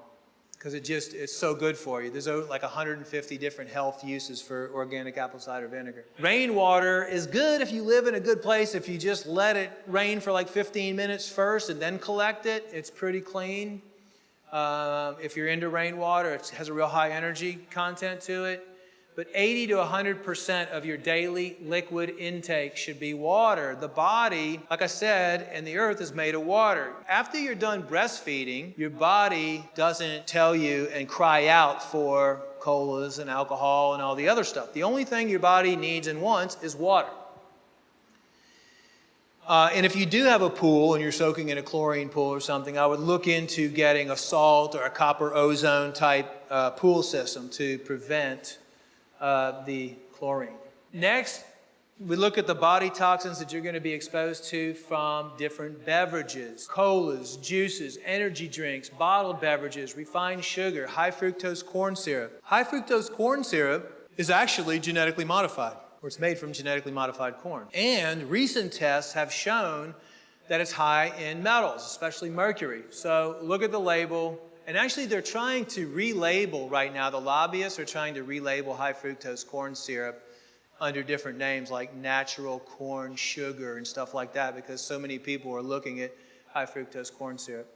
because it's so good for you. There's like 150 different health uses for organic apple cider vinegar. Rainwater is good if you live in a good place. If you just let it rain for like 15 minutes first and then collect it, it's pretty clean. If you're into rainwater, it has a real high energy content to it. But 80 to 100% of your daily liquid intake should be water. The body, like I said, and the earth is made of water. After you're done breastfeeding, your body doesn't tell you and cry out for colas and alcohol and all the other stuff. The only thing your body needs and wants is water. And if you do have a pool and you're soaking in a chlorine pool or something, I would look into getting a salt or a copper ozone type pool system to prevent the chlorine. Next, we look at the body toxins that you're going to be exposed to from different beverages. Colas, juices, energy drinks, bottled beverages, refined sugar, high fructose corn syrup. High fructose corn syrup is actually genetically modified, or it's made from genetically modified corn. And recent tests have shown that it's high in metals, especially mercury. So look at the label. And actually, they're trying to relabel right now. The lobbyists are trying to relabel high fructose corn syrup under different names like natural corn sugar and stuff like that because so many people are looking at high fructose corn syrup.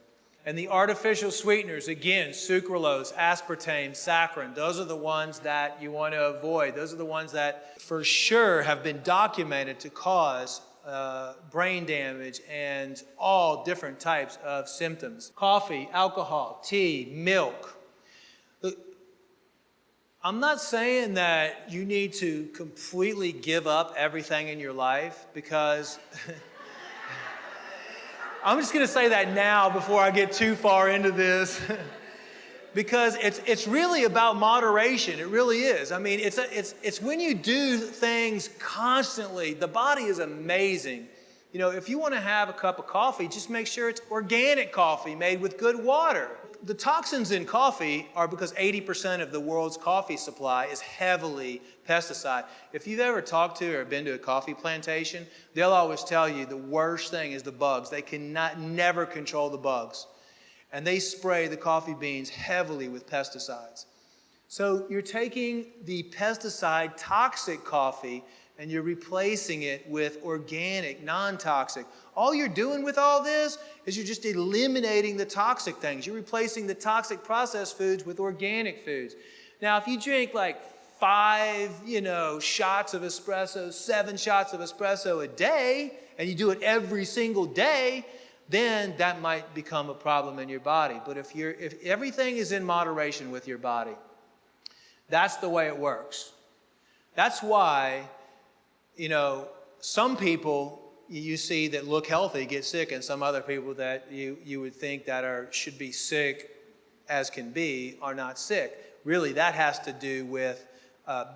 And the artificial sweeteners, again, sucralose, aspartame, saccharin, those are the ones that you want to avoid. Those are the ones that for sure have been documented to cause brain damage and all different types of symptoms. Coffee, alcohol, tea, milk. Look, I'm not saying that you need to completely give up everything in your life because I'm just going to say that now before I get too far into this. Because it's really about moderation. It really is. I mean, it's when you do things constantly. The body is amazing. If you want to have a cup of coffee, just make sure it's organic coffee made with good water. The toxins in coffee are because 80% of the world's coffee supply is heavily pesticide. If you've ever talked to or been to a coffee plantation, they'll always tell you the worst thing is the bugs. They never control the bugs. And they spray the coffee beans heavily with pesticides. So you're taking the pesticide toxic coffee and you're replacing it with organic, non-toxic. All you're doing with all this is you're just eliminating the toxic things. You're replacing the toxic processed foods with organic foods. Now, if you drink like 5, shots of espresso, 7 shots of espresso a day, and you do it every single day, then that might become a problem in your body. But if everything is in moderation with your body, that's the way it works. That's why, some people you see that look healthy get sick, and some other people that you would think that should be sick as can be are not sick. Really, that has to do with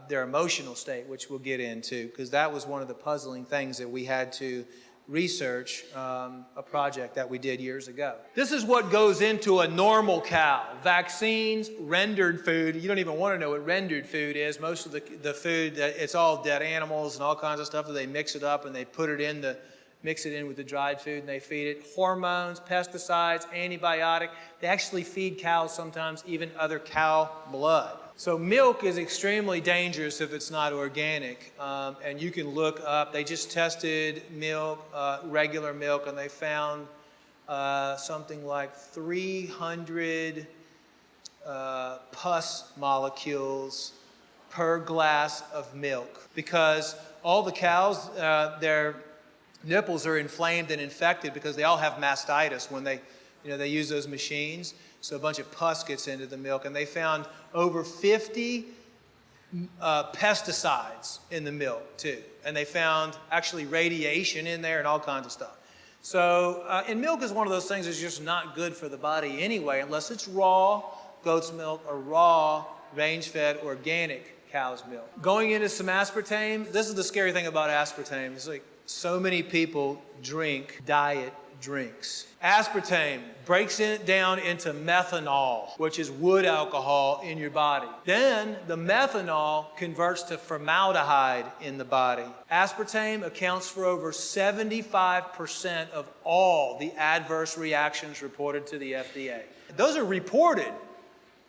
their emotional state, which we'll get into, because that was one of the puzzling things that we had to research, a project that we did years ago. This is what goes into a normal cow. Vaccines, rendered food. You don't even want to know what rendered food is. Most of the food, it's all dead animals and all kinds of stuff that they mix it up and they put it in mix it in with the dried food and they feed it. Hormones, pesticides, antibiotic. They actually feed cows sometimes even other cow blood. So milk is extremely dangerous if it's not organic. And you can look up, they just tested milk, regular milk, and they found something like 300 pus molecules per glass of milk. Because all the cows, their nipples are inflamed and infected because they all have mastitis when they use those machines. So a bunch of pus gets into the milk, and they found over 50 pesticides in the milk too. And they found actually radiation in there and all kinds of stuff. So, and milk is one of those things that's just not good for the body anyway, unless it's raw goat's milk or raw range-fed organic cow's milk. Going into some aspartame, this is the scary thing about aspartame. It's like so many people drink diet drinks. Aspartame breaks it down into methanol, which is wood alcohol in your body. Then the methanol converts to formaldehyde in the body. Aspartame accounts for over 75% of all the adverse reactions reported to the FDA. Those are reported.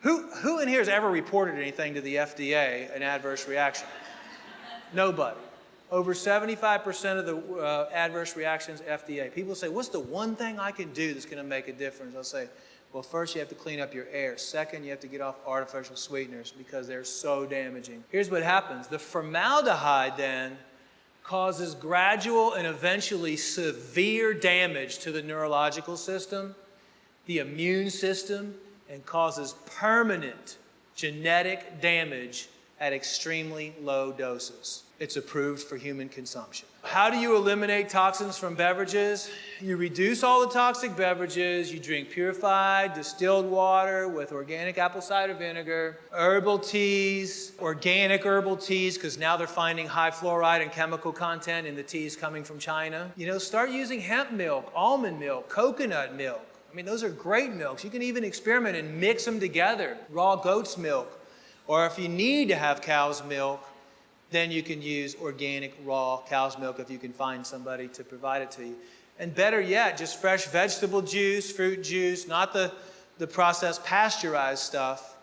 Who in here has ever reported anything to the FDA, an adverse reaction? Nobody. Over 75% of the adverse reactions, FDA. People say, what's the one thing I can do that's going to make a difference? I'll say, well, first you have to clean up your air. Second, you have to get off artificial sweeteners because they're so damaging. Here's what happens. The formaldehyde then causes gradual and eventually severe damage to the neurological system, the immune system, and causes permanent genetic damage at extremely low doses. It's approved for human consumption. How do you eliminate toxins from beverages? You reduce all the toxic beverages. You drink purified, distilled water with organic apple cider vinegar, herbal teas, organic herbal teas, because now they're finding high fluoride and chemical content in the teas coming from China. Start using hemp milk, almond milk, coconut milk. I mean, those are great milks. You can even experiment and mix them together. Raw goat's milk. Or if you need to have cow's milk, then you can use organic raw cow's milk if you can find somebody to provide it to you. And better yet, just fresh vegetable juice, fruit juice, not the processed pasteurized stuff,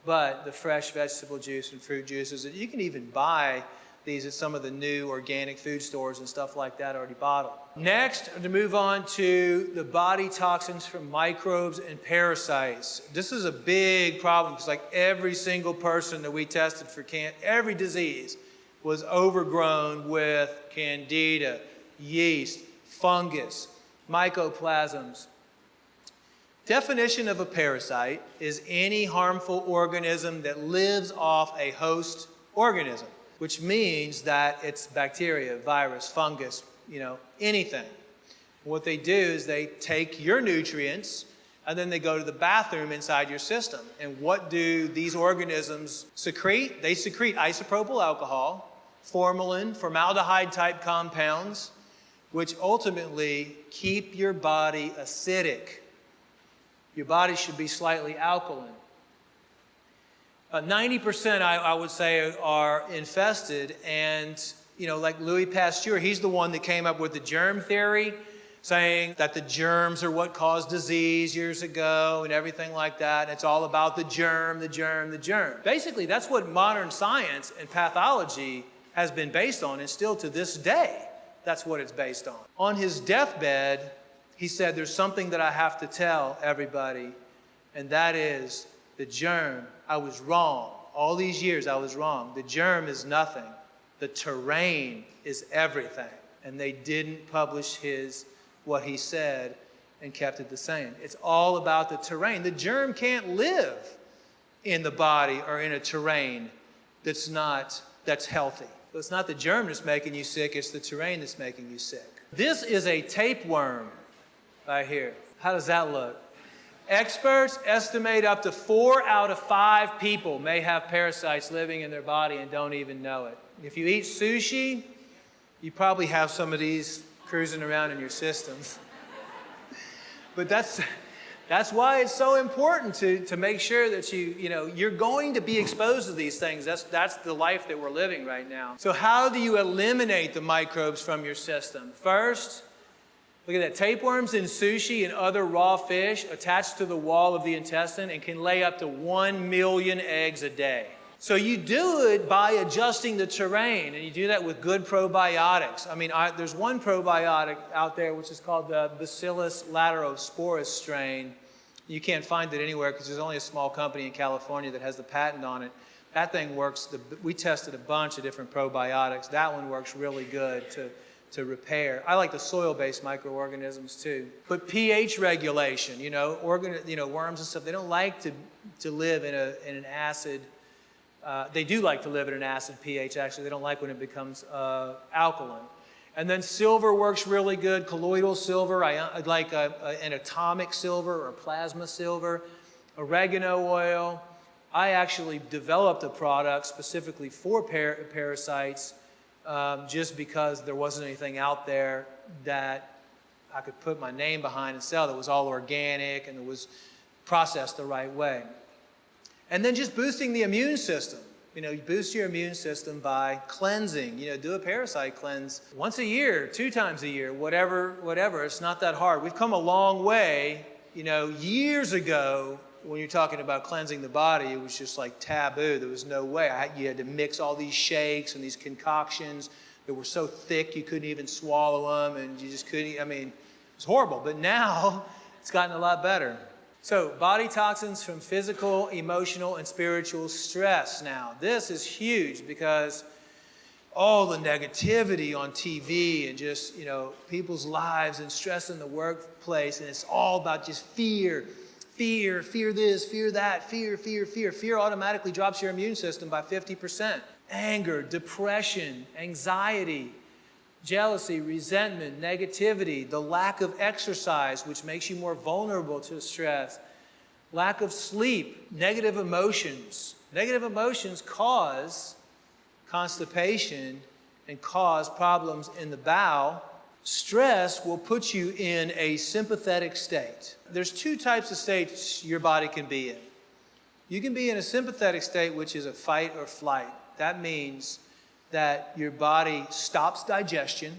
but the fresh vegetable juice and fruit juices. You can even buy these at some of the new organic food stores and stuff like that already bottled. Next, to move on to the body toxins from microbes and parasites. This is a big problem because like every single person that we tested for every disease was overgrown with candida, yeast, fungus, mycoplasms. Definition of a parasite is any harmful organism that lives off a host organism, which means that it's bacteria, virus, fungus, anything. What they do is they take your nutrients and then they go to the bathroom inside your system. And what do these organisms secrete? They secrete isopropyl alcohol, formalin, formaldehyde-type compounds, which ultimately keep your body acidic. Your body should be slightly alkaline. 90%, I would say, are infested, and like Louis Pasteur, he's the one that came up with the germ theory, saying that the germs are what caused disease years ago and everything like that. And it's all about the germ, the germ, the germ. Basically, that's what modern science and pathology has been based on, and still to this day, that's what it's based on. On his deathbed, he said, there's something that I have to tell everybody, and that is the germ. I was wrong. All these years I was wrong. The germ is nothing. The terrain is everything. And they didn't publish what he said and kept it the same. It's all about the terrain. The germ can't live in the body or in a terrain that's healthy. So it's not the germ that's making you sick, it's the terrain that's making you sick. This is a tapeworm right here. How does that look? Experts estimate up to 4 out of 5 people may have parasites living in their body and don't even know it. If you eat sushi, you probably have some of these cruising around in your systems. But that's why it's so important to make sure that you're going to be exposed to these things. That's the life that we're living right now. So how do you eliminate the microbes from your system? First, look at that. Tapeworms in sushi and other raw fish attach to the wall of the intestine and can lay up to 1 million eggs a day. So you do it by adjusting the terrain, and you do that with good probiotics. I mean, there's one probiotic out there which is called the Bacillus laterosporus strain. You can't find it anywhere because there's only a small company in California that has the patent on it. That thing works. We tested a bunch of different probiotics. That one works really good to repair. I like the soil-based microorganisms too. But pH regulation, worms and stuff, they don't like to live in an acid. They do like to live at an acid pH, actually. They don't like when it becomes alkaline. And then silver works really good, colloidal silver. I like an atomic silver or plasma silver, oregano oil. I actually developed a product specifically for parasites just because there wasn't anything out there that I could put my name behind and sell that was all organic and that was processed the right way. And then just boosting the immune system. You boost your immune system by cleansing. Do a parasite cleanse once a year, 2 times a year, whatever. It's not that hard. We've come a long way. Years ago, when you're talking about cleansing the body, it was just like taboo. There was no way. You had to mix all these shakes and these concoctions that were so thick you couldn't even swallow them, and you just couldn't. I mean, it was horrible. But now it's gotten a lot better. So, body toxins from physical, emotional, and spiritual stress. Now, this is huge because all the negativity on TV and just, people's lives and stress in the workplace, and it's all about just fear this, fear that, fear. Fear automatically drops your immune system by 50%. Anger, depression, anxiety, jealousy, resentment, negativity, the lack of exercise, which makes you more vulnerable to stress, lack of sleep, negative emotions. Negative emotions cause constipation and cause problems in the bowel. Stress will put you in a sympathetic state. There's 2 types of states your body can be in. You can be in a sympathetic state, which is a fight or flight. That means that your body stops digestion,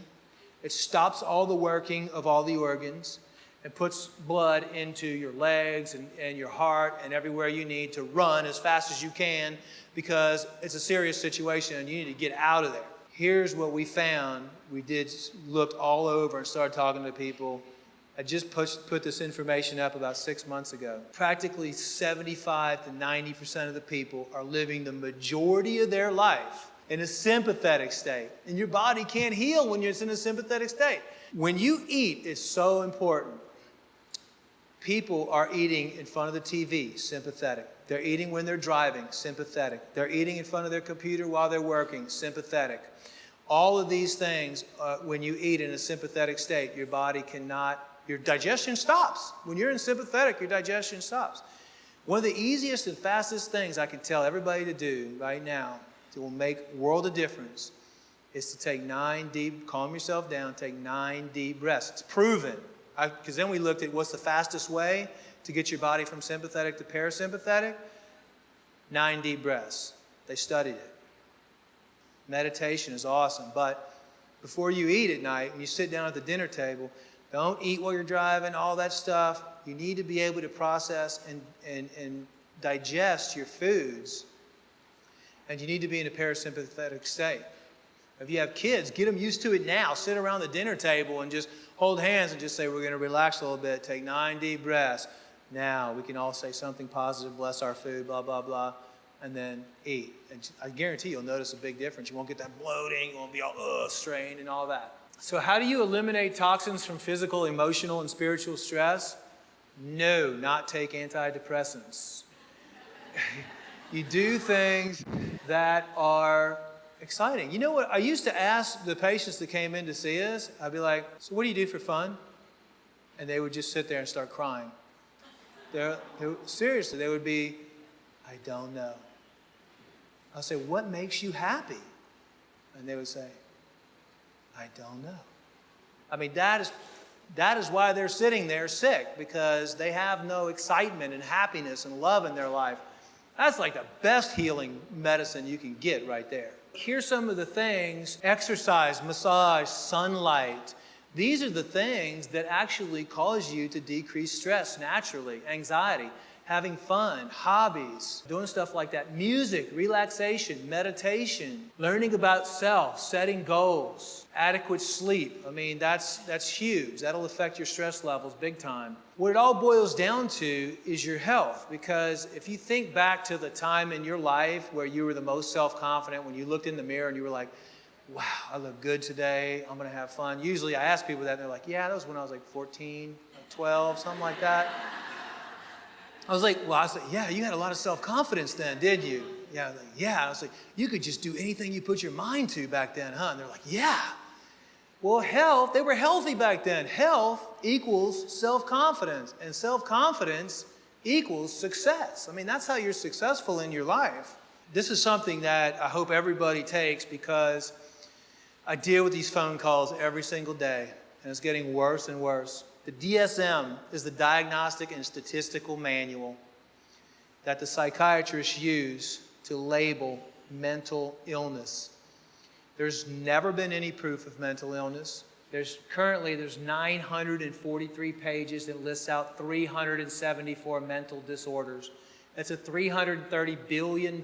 it stops all the working of all the organs, and puts blood into your legs and your heart and everywhere you need to run as fast as you can because it's a serious situation and you need to get out of there. Here's what we found. We looked all over and started talking to people. I just put this information up about 6 months ago. Practically 75 to 90% of the people are living the majority of their life in a sympathetic state. And your body can't heal when you're in a sympathetic state. When you eat, it's so important. People are eating in front of the TV, sympathetic. They're eating when they're driving, sympathetic. They're eating in front of their computer while they're working, sympathetic. All of these things, when you eat in a sympathetic state, your body your digestion stops. When you're in sympathetic, your digestion stops. One of the easiest and fastest things I can tell everybody to do right now that will make a world of difference is to take 9 deep, calm yourself down, take 9 deep breaths. It's proven. Because then we looked at what's the fastest way to get your body from sympathetic to parasympathetic. 9 deep breaths. They studied it. Meditation is awesome, but before you eat at night, when you sit down at the dinner table, don't eat while you're driving, all that stuff. You need to be able to process and digest your foods, and you need to be in a parasympathetic state. If you have kids, get them used to it now. Sit around the dinner table and just hold hands and just say, we're going to relax a little bit, take 9 deep breaths. Now we can all say something positive, bless our food, blah, blah, blah, and then eat. And I guarantee you'll notice a big difference. You won't get that bloating, you won't be all strained and all that. So how do you eliminate toxins from physical, emotional, and spiritual stress? No, not take antidepressants. You do things that are exciting. You know what? I used to ask the patients that came in to see us, I'd be like, so what do you do for fun? And they would just sit there and start crying. Seriously, they would be, I don't know. I'll say, what makes you happy? And they would say, I don't know. I mean, that is why they're sitting there sick, because they have no excitement and happiness and love in their life. That's like the best healing medicine you can get right there. Here's some of the things: exercise, massage, sunlight. These are the things that actually cause you to decrease stress naturally, anxiety, having fun, hobbies, doing stuff like that. Music, relaxation, meditation, learning about self, setting goals, adequate sleep. I mean, that's huge. That'll affect your stress levels big time. What it all boils down to is your health, because if you think back to the time in your life where you were the most self-confident, when you looked in the mirror and you were like, wow, I look good today, I'm gonna have fun. Usually I ask people that and they're like, yeah, that was when I was like 14, 12, something like that. I was like, yeah, you had a lot of self-confidence then, did you? Yeah, like, yeah. I was like, you could just do anything you put your mind to back then, huh? And they're like, yeah. Well, health, they were healthy back then. Health equals self-confidence, and self-confidence equals success. I mean, that's how you're successful in your life. This is something that I hope everybody takes, because I deal with these phone calls every single day, and it's getting worse and worse. The DSM is the Diagnostic and Statistical Manual that the psychiatrists use to label mental illness. There's never been any proof of mental illness. There's 943 pages that lists out 374 mental disorders. It's a $330 billion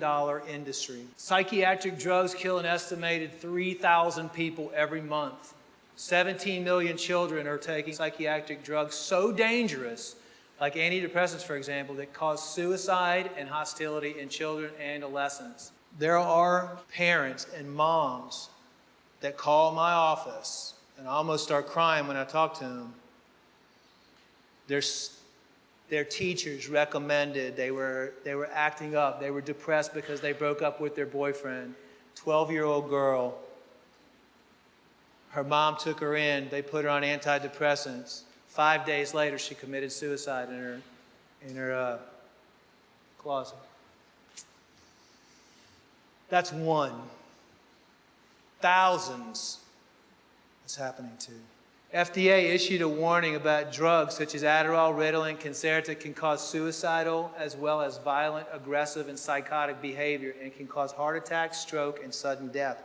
industry. Psychiatric drugs kill an estimated 3,000 people every month. 17 million children are taking psychiatric drugs so dangerous, like antidepressants, for example, that cause suicide and hostility in children and adolescents. There are parents and moms that call my office, and I almost start crying when I talk to them. Their teachers recommended, they were acting up, they were depressed because they broke up with their boyfriend. 12-year-old girl. Her mom took her in, they put her on antidepressants. 5 days later, she committed suicide in her closet. That's one. Thousands it's happening to. FDA issued a warning about drugs such as Adderall, Ritalin, Concerta can cause suicidal as well as violent, aggressive, and psychotic behavior, and can cause heart attack, stroke, and sudden death.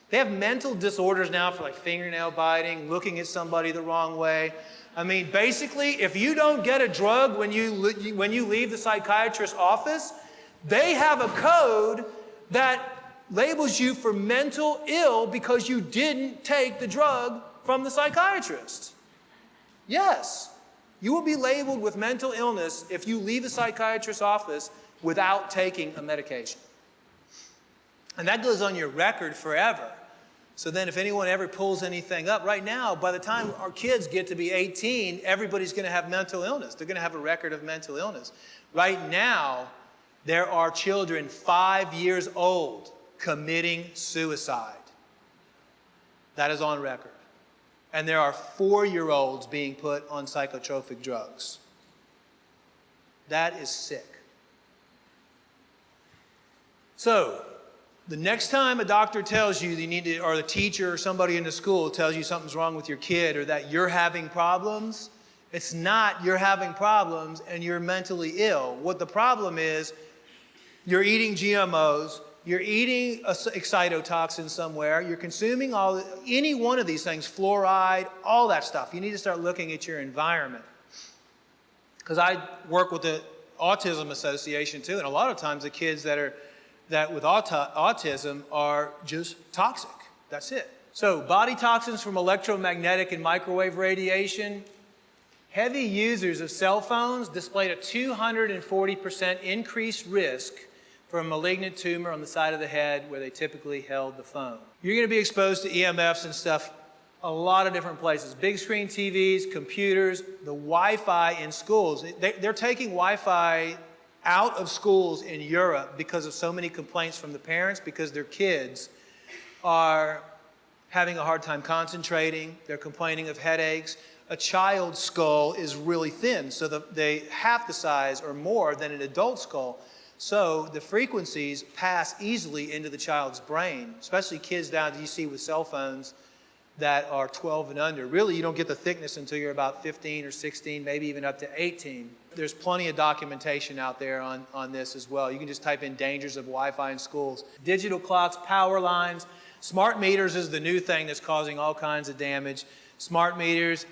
They have mental disorders now for like fingernail biting, looking at somebody the wrong way. I mean, basically, if you don't get a drug when you leave the psychiatrist's office, they have a code that labels you for mental ill because you didn't take the drug from the psychiatrist. Yes, you will be labeled with mental illness if you leave the psychiatrist's office without taking a medication. And that goes on your record forever. So then if anyone ever pulls anything up, right now, by the time our kids get to be 18, everybody's going to have mental illness. They're going to have a record of mental illness. Right now, there are children 5 years old committing suicide. That is on record. And there are 4-year-olds being put on psychotropic drugs. That is sick. So, the next time a doctor tells you you need to, or the teacher or somebody in the school tells you something's wrong with your kid or that you're having problems, it's not you're having problems and you're mentally ill. What the problem is, you're eating GMOs, you're eating excitotoxin somewhere, you're consuming any one of these things, fluoride, all that stuff. You need to start looking at your environment. Because I work with the Autism Association too, and a lot of times the kids that with autism are just toxic. That's it. So body toxins from electromagnetic and microwave radiation. Heavy users of cell phones displayed a 240% increased risk for a malignant tumor on the side of the head where they typically held the phone. You're going to be exposed to EMFs and stuff a lot of different places. Big screen TVs, computers, the Wi-Fi in schools. They're taking Wi-Fi out of schools in Europe because of so many complaints from the parents, because their kids are having a hard time concentrating. They're complaining of headaches. A child's skull is really thin, so they half the size or more than an adult skull. So the frequencies pass easily into the child's brain, especially kids now that you see with cell phones. that are 12 and under. Really, you don't get the thickness until you're about 15 or 16, maybe even up to 18. There's plenty of documentation out there on this as well. You can just type in dangers of Wi-Fi in schools. Digital clocks, power lines, smart meters is the new thing that's causing all kinds of damage. Smart meters,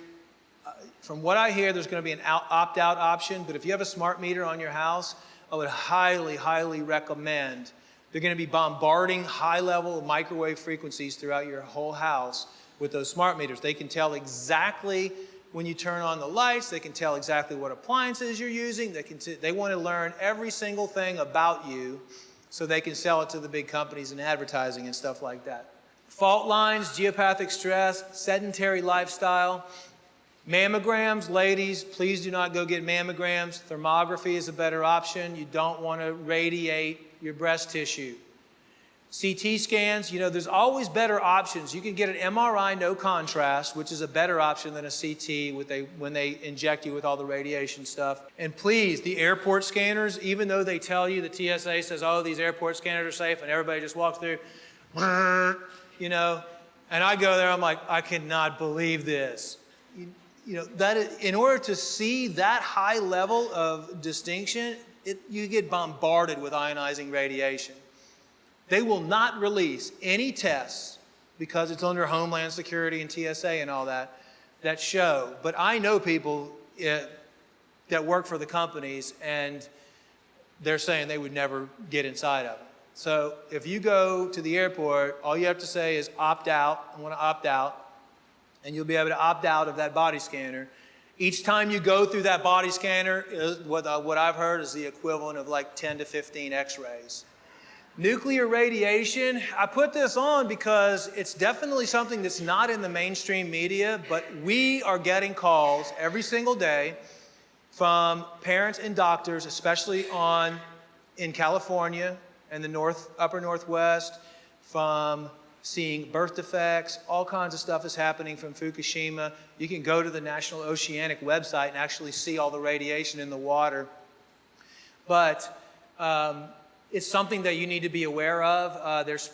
from what I hear, there's going to be an opt-out option, but if you have a smart meter on your house, I would highly, highly recommend. They're going to be bombarding high-level microwave frequencies throughout your whole house with those smart meters. They can tell exactly when you turn on the lights. They can tell exactly what appliances you're using. They want to learn every single thing about you so they can sell it to the big companies in advertising and stuff like that. Fault lines, geopathic stress, sedentary lifestyle. Mammograms, ladies, please do not go get mammograms. Thermography is a better option. You don't want to radiate your breast tissue. CT scans, you know, there's always better options. You can get an MRI, no contrast, which is a better option than a CT when they inject you with all the radiation stuff. And please, the airport scanners, even though they tell you, the TSA says, oh, these airport scanners are safe, and everybody just walks through, you know, and I go there, I'm like, I cannot believe this. You know, in order to see that high level of distinction, you get bombarded with ionizing radiation. They will not release any tests because it's under Homeland Security and TSA and all that show. But I know people that work for the companies, and they're saying they would never get inside of it. So if you go to the airport, all you have to say is opt out. I want to opt out. And you'll be able to opt out of that body scanner. Each time you go through that body scanner, what I've heard is the equivalent of like 10 to 15 x-rays. Nuclear radiation, I put this on because it's definitely something that's not in the mainstream media, but we are getting calls every single day from parents and doctors, especially in California and the upper Northwest, from seeing birth defects. All kinds of stuff is happening from Fukushima. You can go to the National Oceanic website and actually see all the radiation in the water. But it's something that you need to be aware of. There's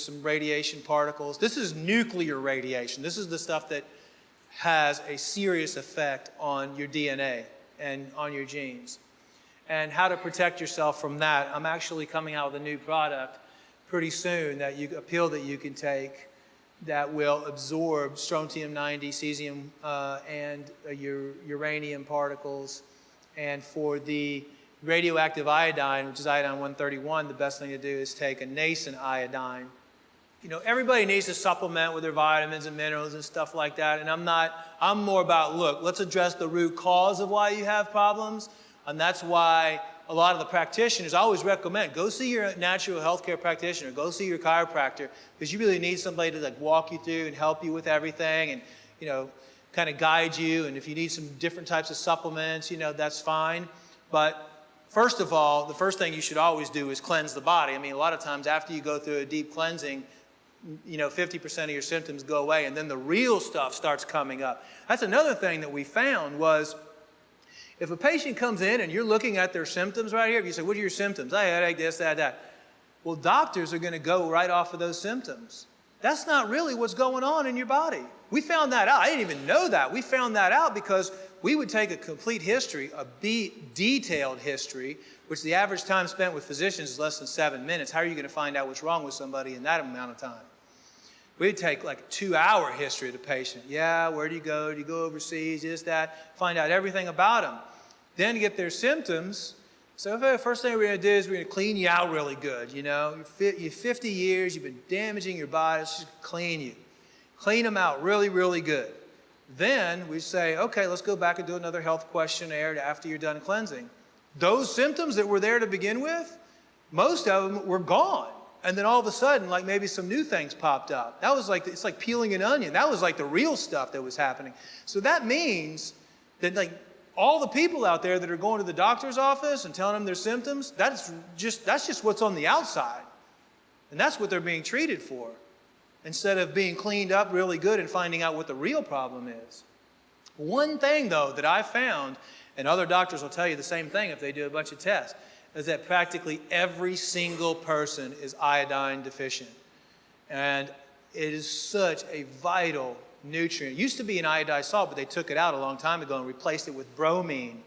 some radiation particles. This is nuclear radiation. This is the stuff that has a serious effect on your DNA and on your genes. And how to protect yourself from that. I'm actually coming out with a new product pretty soon, a pill that you can take that will absorb strontium-90, cesium, and your uranium particles. And for the radioactive iodine, which is iodine-131, the best thing to do is take a nascent iodine. You know, everybody needs to supplement with their vitamins and minerals and stuff like that. And I'm more about, look, let's address the root cause of why you have problems. And that's why a lot of the practitioners, I always recommend, go see your natural healthcare practitioner, go see your chiropractor, because you really need somebody to like walk you through and help you with everything and, you know, kind of guide you. And if you need some different types of supplements, you know, that's fine. But first of all, the first thing you should always do is cleanse the body. I mean, a lot of times after you go through a deep cleansing, you know, 50% of your symptoms go away, and then the real stuff starts coming up. That's another thing that we found was, if a patient comes in and you're looking at their symptoms right here, if you say, what are your symptoms? I had a headache, this, that. Well, doctors are going to go right off of those symptoms. That's not really what's going on in your body. We found that out. I didn't even know that. We found that out because we would take a complete history, a detailed history, which the average time spent with physicians is less than 7 minutes. How are you going to find out what's wrong with somebody in that amount of time? We'd take like a 2-hour history of the patient. Yeah, where do you go? Do you go overseas? This, that. Find out everything about them. Then get their symptoms. So okay, first thing we're going to do is we're going to clean you out really good. You know, you're 50 years, you've been damaging your body. Let's just clean you. Clean them out really, really good. Then we say, okay, let's go back and do another health questionnaire after you're done cleansing. Those symptoms that were there to begin with, most of them were gone. And then all of a sudden, like maybe some new things popped up. That was like, it's like peeling an onion. That was like the real stuff that was happening. So that means that like all the people out there that are going to the doctor's office and telling them their symptoms, that's just what's on the outside. And that's what they're being treated for, instead of being cleaned up really good and finding out what the real problem is. One thing though that I found, and other doctors will tell you the same thing if they do a bunch of tests, is that practically every single person is iodine deficient. And It is such a vital nutrient. It used to be an iodized salt, but they took it out a long time ago and replaced it with bromine.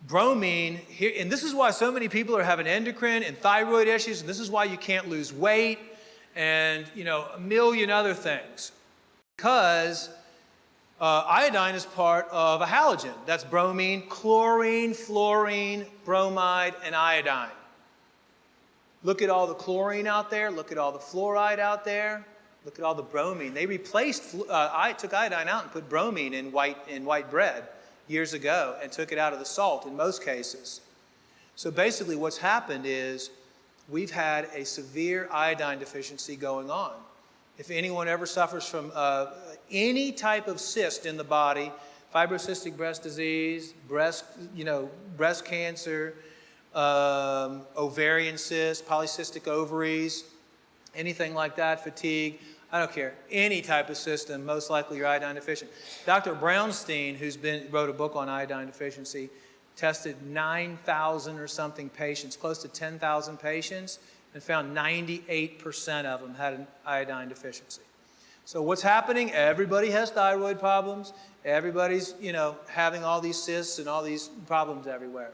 Bromine, here, and this is why so many people are having endocrine and thyroid issues, and this is why you can't lose weight, and a million other things. Because iodine is part of a halogen. That's bromine, chlorine, fluorine, bromide, and iodine. Look at all the chlorine out there. Look at all the fluoride out there. Look at all the bromine. They replaced, took iodine out and put bromine in white bread years ago and took it out of the salt in most cases. So basically what's happened is we've had a severe iodine deficiency going on. If anyone ever suffers from any type of cyst in the body, fibrocystic breast disease, breast cancer, ovarian cyst, polycystic ovaries, anything like that, fatigue, I don't care, any type of system, most likely you're iodine deficient. Dr. Brownstein, wrote a book on iodine deficiency, tested 9,000 or something patients, close to 10,000 patients, and found 98% of them had an iodine deficiency. So what's happening? Everybody has thyroid problems. Everybody's, having all these cysts and all these problems everywhere.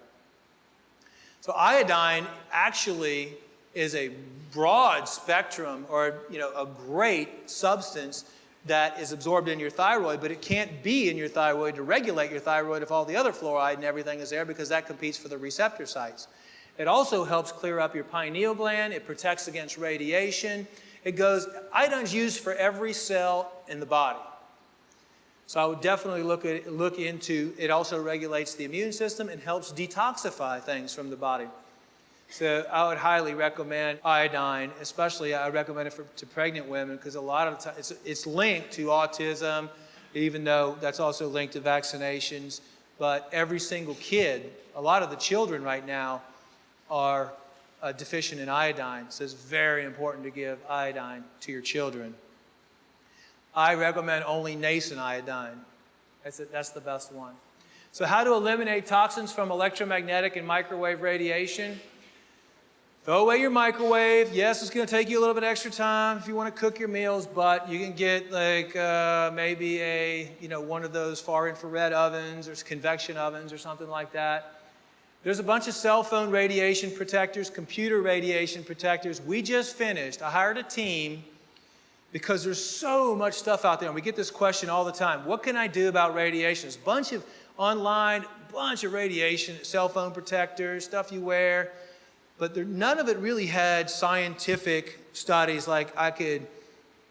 So iodine actually is a broad spectrum, or a great substance that is absorbed in your thyroid, but it can't be in your thyroid to regulate your thyroid if all the other fluoride and everything is there, because that competes for the receptor sites. It also helps clear up your pineal gland. It protects against radiation. Iodine's used for every cell in the body. So I would definitely look into, it also regulates the immune system and helps detoxify things from the body. So I would highly recommend iodine, especially I recommend it to pregnant women, because a lot of the time it's linked to autism, even though that's also linked to vaccinations. But every single kid, a lot of the children right now are deficient in iodine. So it's very important to give iodine to your children. I recommend only nascent iodine. That's the best one. So how to eliminate toxins from electromagnetic and microwave radiation? Throw away your microwave. Yes, it's going to take you a little bit extra time if you want to cook your meals, but you can get maybe one of those far infrared ovens or convection ovens or something like that. There's a bunch of cell phone radiation protectors, computer radiation protectors. We just finished. I hired a team because there's so much stuff out there, and we get this question all the time. What can I do about radiation? There's a bunch of radiation, cell phone protectors, stuff you wear. But none of it really had scientific studies, like I could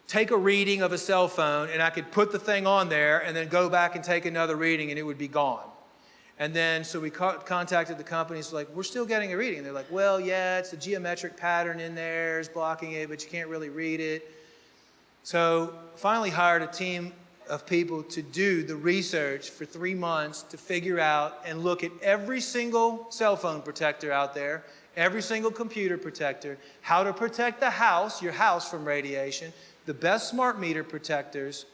take a reading of a cell phone and I could put the thing on there and then go back and take another reading and it would be gone. And then, so we contacted the companies, like, we're still getting a reading. And they're like, well, yeah, it's a geometric pattern in there, it's blocking it, but you can't really read it. So finally hired a team of people to do the research for 3 months to figure out and look at every single cell phone protector out there, every single computer protector, how to protect the house, your house, from radiation, the best smart meter protectors,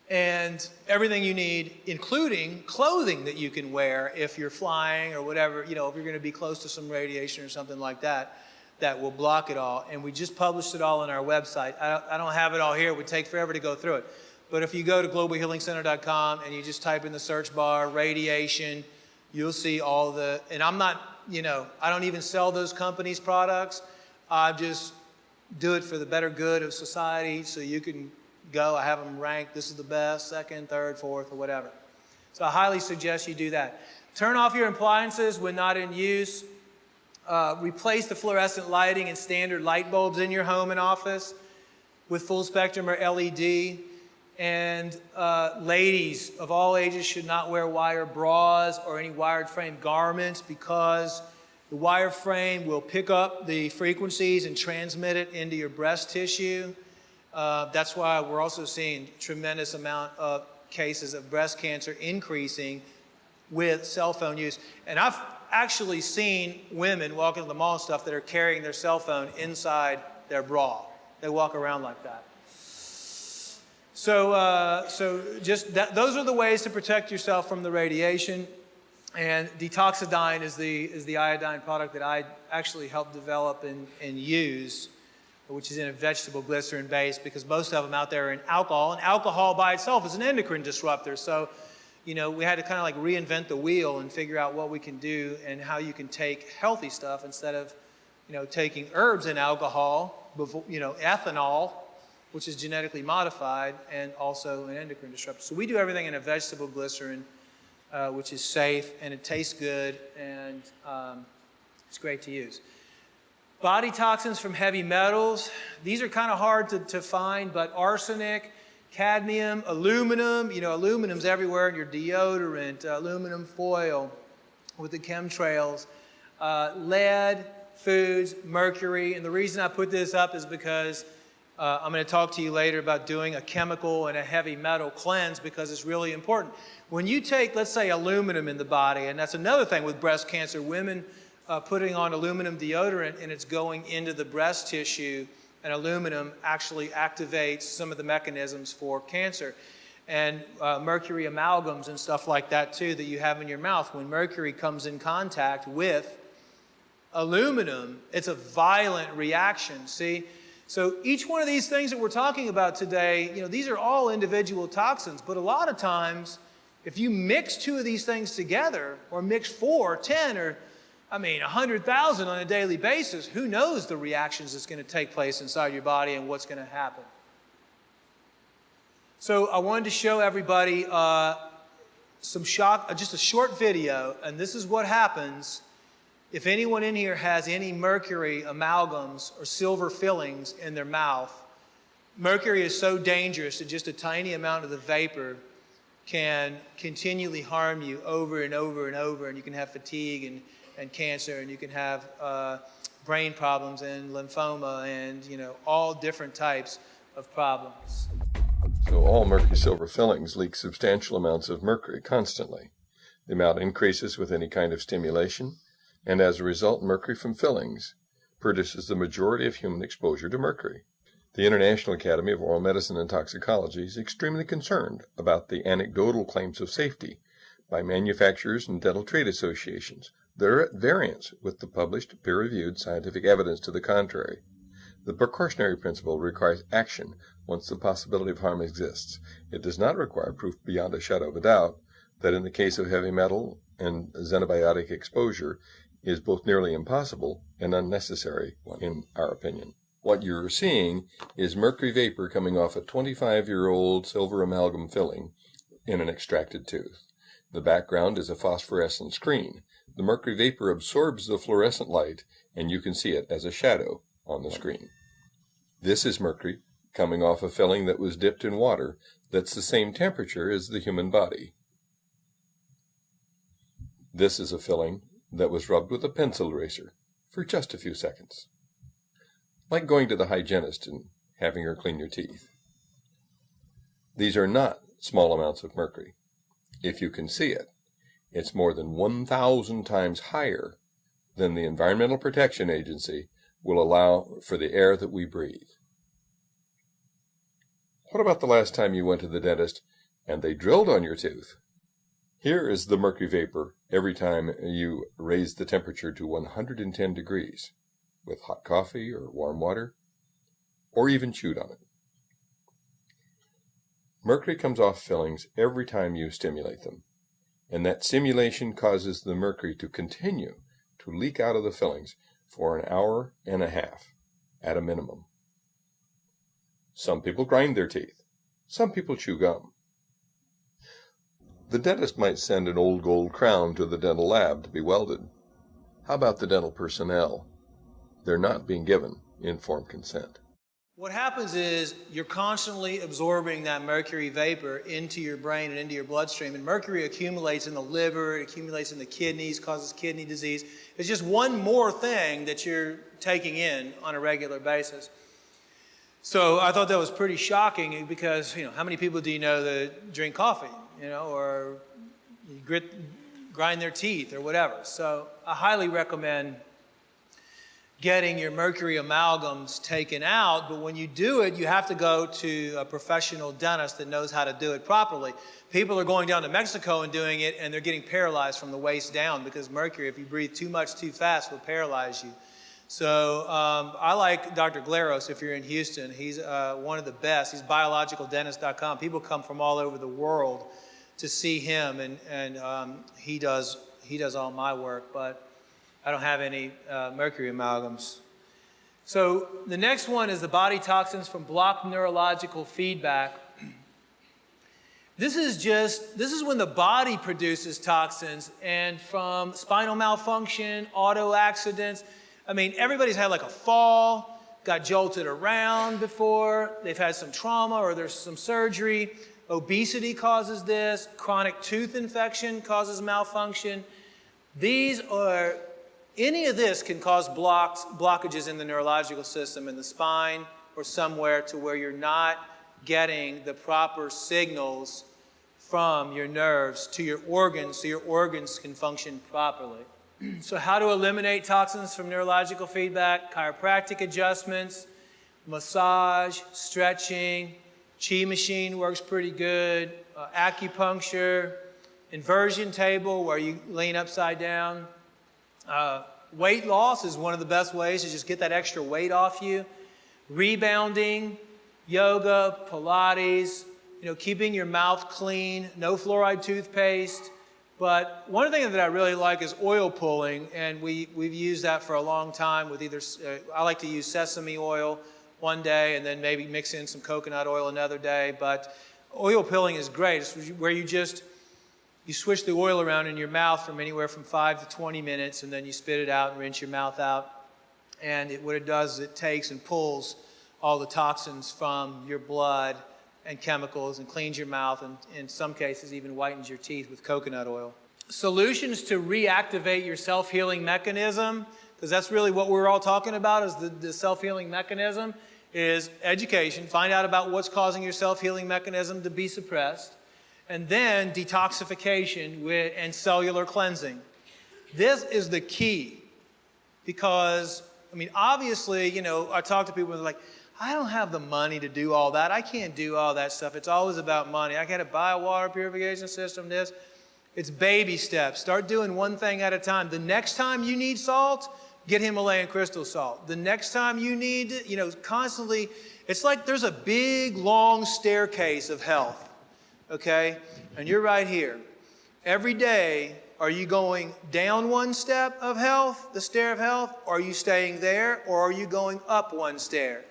and everything you need, including clothing that you can wear if you're flying or whatever, if you're going to be close to some radiation or something like that, that will block it all. And we just published it all on our website. I don't have it all here. It would take forever to go through it. But if you go to globalhealingcenter.com and you just type in the search bar, radiation, you'll see all the, and I'm not, I don't even sell those companies' products. I just do it for the better good of society, so you can go. I have them ranked. This is the best, second, third, fourth, or whatever. So I highly suggest you do that. Turn off your appliances when not in use. Replace the fluorescent lighting and standard light bulbs in your home and office with full spectrum or LED. And ladies of all ages should not wear wire bras or any wired frame garments, because the wire frame will pick up the frequencies and transmit it into your breast tissue. That's why we're also seeing tremendous amount of cases of breast cancer increasing with cell phone use. And I've actually seen women walking to the mall and stuff that are carrying their cell phone inside their bra. They walk around like that. So those are the ways to protect yourself from the radiation. And Detoxidine is the iodine product that I actually helped develop and use which is in a vegetable glycerin base, because most of them out there are in alcohol, and alcohol by itself is an endocrine disruptor. So, you know, we had to kind of like reinvent the wheel and figure out what we can do and how you can take healthy stuff instead of, you know, taking herbs and alcohol, before, you know, ethanol, which is genetically modified, and also an endocrine disruptor. So we do everything in a vegetable glycerin, which is safe, and it tastes good, and it's great to use. Body toxins from heavy metals. These are kind of hard to find, but arsenic, cadmium, aluminum. You know, aluminum's everywhere in your deodorant, aluminum foil with the chemtrails, lead, foods, mercury. And the reason I put this up is because I'm going to talk to you later about doing a chemical and a heavy metal cleanse, because it's really important. When you take, let's say, aluminum in the body, and that's another thing with breast cancer, women putting on aluminum deodorant and it's going into the breast tissue, and aluminum actually activates some of the mechanisms for cancer. And mercury amalgams and stuff like that too that you have in your mouth. When mercury comes in contact with aluminum, it's a violent reaction, see? So each one of these things that we're talking about today, you know, these are all individual toxins, but a lot of times, if you mix two of these things together, or mix 4 or 10 or 100,000 on a daily basis, who knows the reactions that's going to take place inside your body and what's going to happen. So I wanted to show everybody just a short video, and this is what happens if anyone in here has any mercury amalgams or silver fillings in their mouth. Mercury is so dangerous that just a tiny amount of the vapor can continually harm you over and over and over, and you can have fatigue and cancer, and you can have brain problems and lymphoma, and all different types of problems. So all mercury silver fillings leak substantial amounts of mercury constantly. The amount increases with any kind of stimulation, and as a result, mercury from fillings produces the majority of human exposure to mercury. The International Academy of Oral Medicine and Toxicology is extremely concerned about the anecdotal claims of safety by manufacturers and dental trade associations that are at variance with the published peer-reviewed scientific evidence to the contrary. The precautionary principle requires action once the possibility of harm exists. It does not require proof beyond a shadow of a doubt that in the case of heavy metal and xenobiotic exposure is both nearly impossible and unnecessary, in our opinion. What you're seeing is mercury vapor coming off a 25-year-old silver amalgam filling in an extracted tooth. The background is a phosphorescent screen. The mercury vapor absorbs the fluorescent light, and you can see it as a shadow on the screen. This is mercury coming off a filling that was dipped in water that's the same temperature as the human body. This is a filling that was rubbed with a pencil eraser for just a few seconds. Like going to the hygienist and having her clean your teeth. These are not small amounts of mercury. If you can see it, it's more than 1,000 times higher than the Environmental Protection Agency will allow for the air that we breathe. What about the last time you went to the dentist and they drilled on your tooth? Here is the mercury vapor every time you raise the temperature to 110 degrees with hot coffee or warm water, or even chewed on it. Mercury comes off fillings every time you stimulate them, and that stimulation causes the mercury to continue to leak out of the fillings for an hour and a half at a minimum. Some people grind their teeth. Some people chew gum. The dentist might send an old gold crown to the dental lab to be welded. How about the dental personnel? They're not being given informed consent. What happens is you're constantly absorbing that mercury vapor into your brain and into your bloodstream, and mercury accumulates in the liver, it accumulates in the kidneys, causes kidney disease. It's just one more thing that you're taking in on a regular basis. So I thought that was pretty shocking, because how many people do you know that drink coffee, or grind their teeth or whatever. So I highly recommend getting your mercury amalgams taken out, but when you do it, you have to go to a professional dentist that knows how to do it properly. People are going down to Mexico and doing it, and they're getting paralyzed from the waist down, because mercury, if you breathe too much too fast, will paralyze you. So I like Dr. Glaros if you're in Houston. He's one of the best. He's biologicaldentist.com. People come from all over the world to see him, and he does all my work, but I don't have any mercury amalgams. So the next one is the body toxins from blocked neurological feedback. This is when the body produces toxins, and from spinal malfunction, auto accidents. I mean, everybody's had like a fall, got jolted around before, they've had some trauma or there's some surgery. Obesity causes this, chronic tooth infection causes malfunction. Any of this can cause blockages in the neurological system, in the spine or somewhere, to where you're not getting the proper signals from your nerves to your organs so your organs can function properly. So how to eliminate toxins from neurological feedback? Chiropractic adjustments, massage, stretching, Chi machine works pretty good, acupuncture, inversion table where you lean upside down. Weight loss is one of the best ways to just get that extra weight off you. Rebounding, yoga, Pilates, keeping your mouth clean, no fluoride toothpaste. But one thing that I really like is oil pulling, and we've used that for a long time with either, I like to use sesame oil one day and then maybe mix in some coconut oil another day. But oil pulling is great. It's where you switch the oil around in your mouth from anywhere from 5 to 20 minutes, and then you spit it out and rinse your mouth out. And what it does is it takes and pulls all the toxins from your blood and chemicals and cleans your mouth, and in some cases even whitens your teeth with coconut oil. Solutions to reactivate your self-healing mechanism, because that's really what we're all talking about, is the self-healing mechanism, is education. Find out about what's causing your self-healing mechanism to be suppressed. And then detoxification and cellular cleansing. This is the key, because, obviously, I talk to people and they're like, I don't have the money to do all that. I can't do all that stuff. It's always about money. I got to buy a water purification system, It's baby steps. Start doing one thing at a time. The next time you need salt, get Himalayan crystal salt. The next time you need, constantly, it's like there's a big, long staircase of health. Okay? And you're right here. Every day, are you going down one step of health, the stair of health, or are you staying there, or are you going up one stair?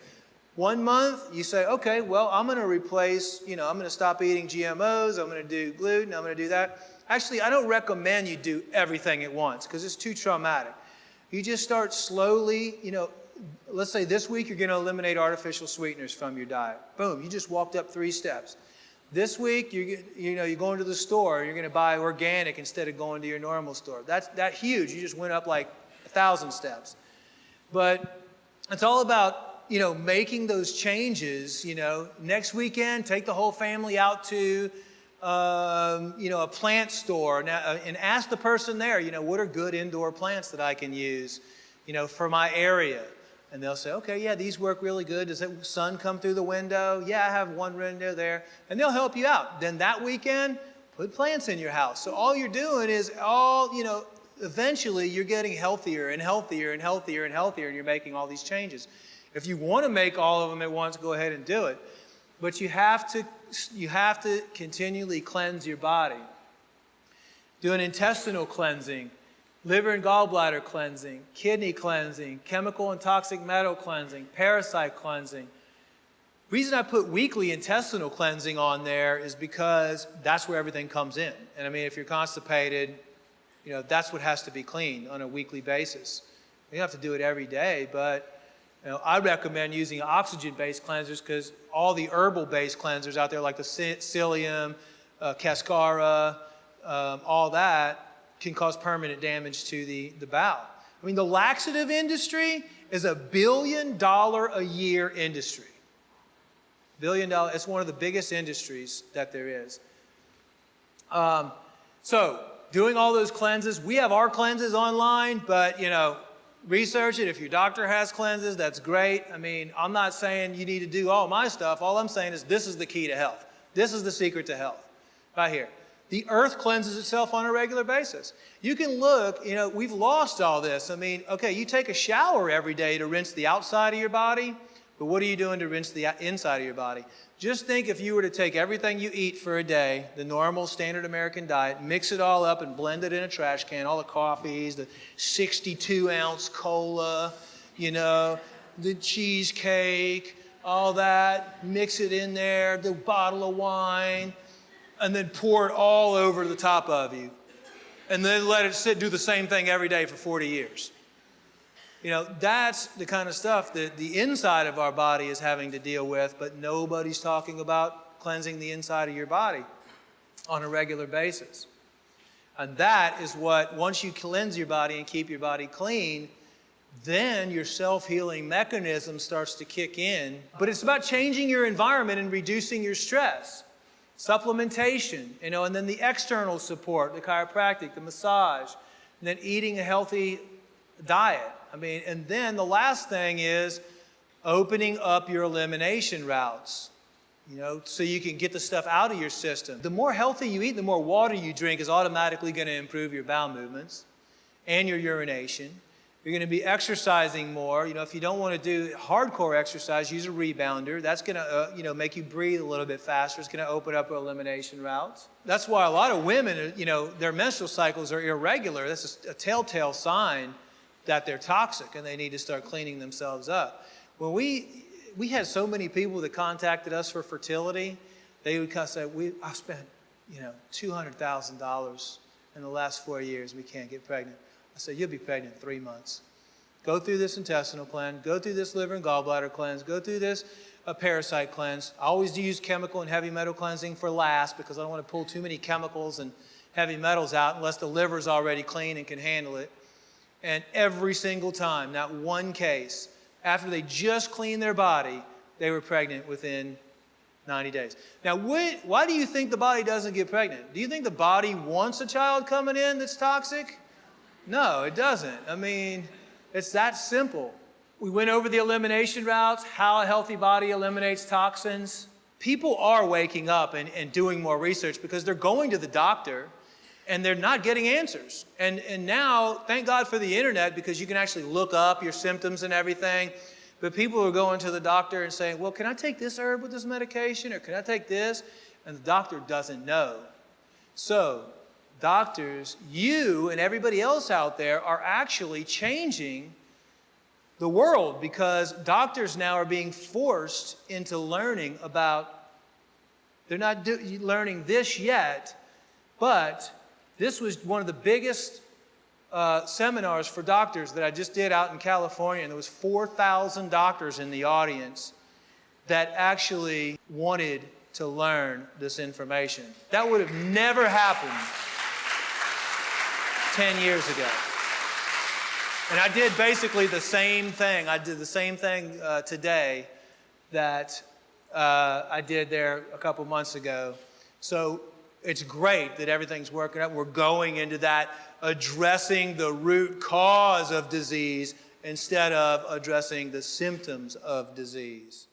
1 month, you say, okay, well, I'm going to replace, I'm going to stop eating GMOs, I'm going to do gluten, I'm going to do that. Actually, I don't recommend you do everything at once because it's too traumatic. You just start slowly, let's say this week you're going to eliminate artificial sweeteners from your diet. Boom, you just walked up 3 steps. This week, you're going to the store, you're going to buy organic instead of going to your normal store. That's huge. You just went up like 1,000 steps. But it's all about, making those changes. Next weekend, take the whole family out to, a plant store and ask the person there, what are good indoor plants that I can use, for my area. And they'll say, okay, yeah, these work really good. Does the sun come through the window? Yeah, I have one window there. And they'll help you out. Then that weekend, put plants in your house. So all you're doing is eventually you're getting healthier and healthier and healthier and healthier, and you're making all these changes. If you want to make all of them at once, go ahead and do it. But you have to continually cleanse your body. Do an intestinal cleansing, liver and gallbladder cleansing, kidney cleansing, chemical and toxic metal cleansing, parasite cleansing. The reason I put weekly intestinal cleansing on there is because that's where everything comes in. And if you're constipated, that's what has to be cleaned on a weekly basis. You don't have to do it every day, but I recommend using oxygen-based cleansers because all the herbal-based cleansers out there, like the psyllium, cascara, all that, can cause permanent damage to the bowel. The laxative industry is $1 billion a year industry. $1 billion, it's one of the biggest industries that there is. So, doing all those cleanses, we have our cleanses online, but, research it. If your doctor has cleanses, that's great. I'm not saying you need to do all my stuff. All I'm saying is this is the key to health. This is the secret to health, right here. The earth cleanses itself on a regular basis. You can look, we've lost all this. I mean, okay, you take a shower every day to rinse the outside of your body, but what are you doing to rinse the inside of your body? Just think if you were to take everything you eat for a day, the normal standard American diet, mix it all up and blend it in a trash can, all the coffees, the 62-ounce cola, the cheesecake, all that, mix it in there, the bottle of wine, and then pour it all over the top of you. And then let it sit, do the same thing every day for 40 years. That's the kind of stuff that the inside of our body is having to deal with, but nobody's talking about cleansing the inside of your body on a regular basis. And that is what, once you cleanse your body and keep your body clean, then your self-healing mechanism starts to kick in. But it's about changing your environment and reducing your stress. Supplementation, and then the external support, the chiropractic, the massage, and then eating a healthy diet. And then the last thing is opening up your elimination routes, so you can get the stuff out of your system. The more healthy you eat, the more water you drink is automatically going to improve your bowel movements and your urination. You're going to be exercising more. If you don't want to do hardcore exercise, use a rebounder. That's going to, make you breathe a little bit faster. It's going to open up elimination routes. That's why a lot of women, their menstrual cycles are irregular. That's a telltale sign that they're toxic and they need to start cleaning themselves up. When we had so many people that contacted us for fertility, they would say, I've spent, $200,000 in the last 4 years. We can't get pregnant. I said, you'll be pregnant in 3 months. Go through this intestinal cleanse, go through this liver and gallbladder cleanse, go through this parasite cleanse. I always use chemical and heavy metal cleansing for last because I don't want to pull too many chemicals and heavy metals out unless the liver's already clean and can handle it. And every single time, not one case, after they just cleaned their body, they were pregnant within 90 days. Now, why do you think the body doesn't get pregnant? Do you think the body wants a child coming in that's toxic? No, it doesn't. It's that simple. We went over the elimination routes, how a healthy body eliminates toxins. People are waking up and doing more research because they're going to the doctor and they're not getting answers. And now, thank God for the internet because you can actually look up your symptoms and everything. But people are going to the doctor and saying, well, can I take this herb with this medication or can I take this? And the doctor doesn't know. So, doctors, you and everybody else out there are actually changing the world because doctors now are being forced into learning about, they're not learning this yet, but this was one of the biggest seminars for doctors that I just did out in California, and there was 4,000 doctors in the audience that actually wanted to learn this information. That would have never happened 10 years ago. And I did basically the same thing. I did the same thing today that I did there a couple months ago. So it's great that everything's working out. We're going into that addressing the root cause of disease instead of addressing the symptoms of disease.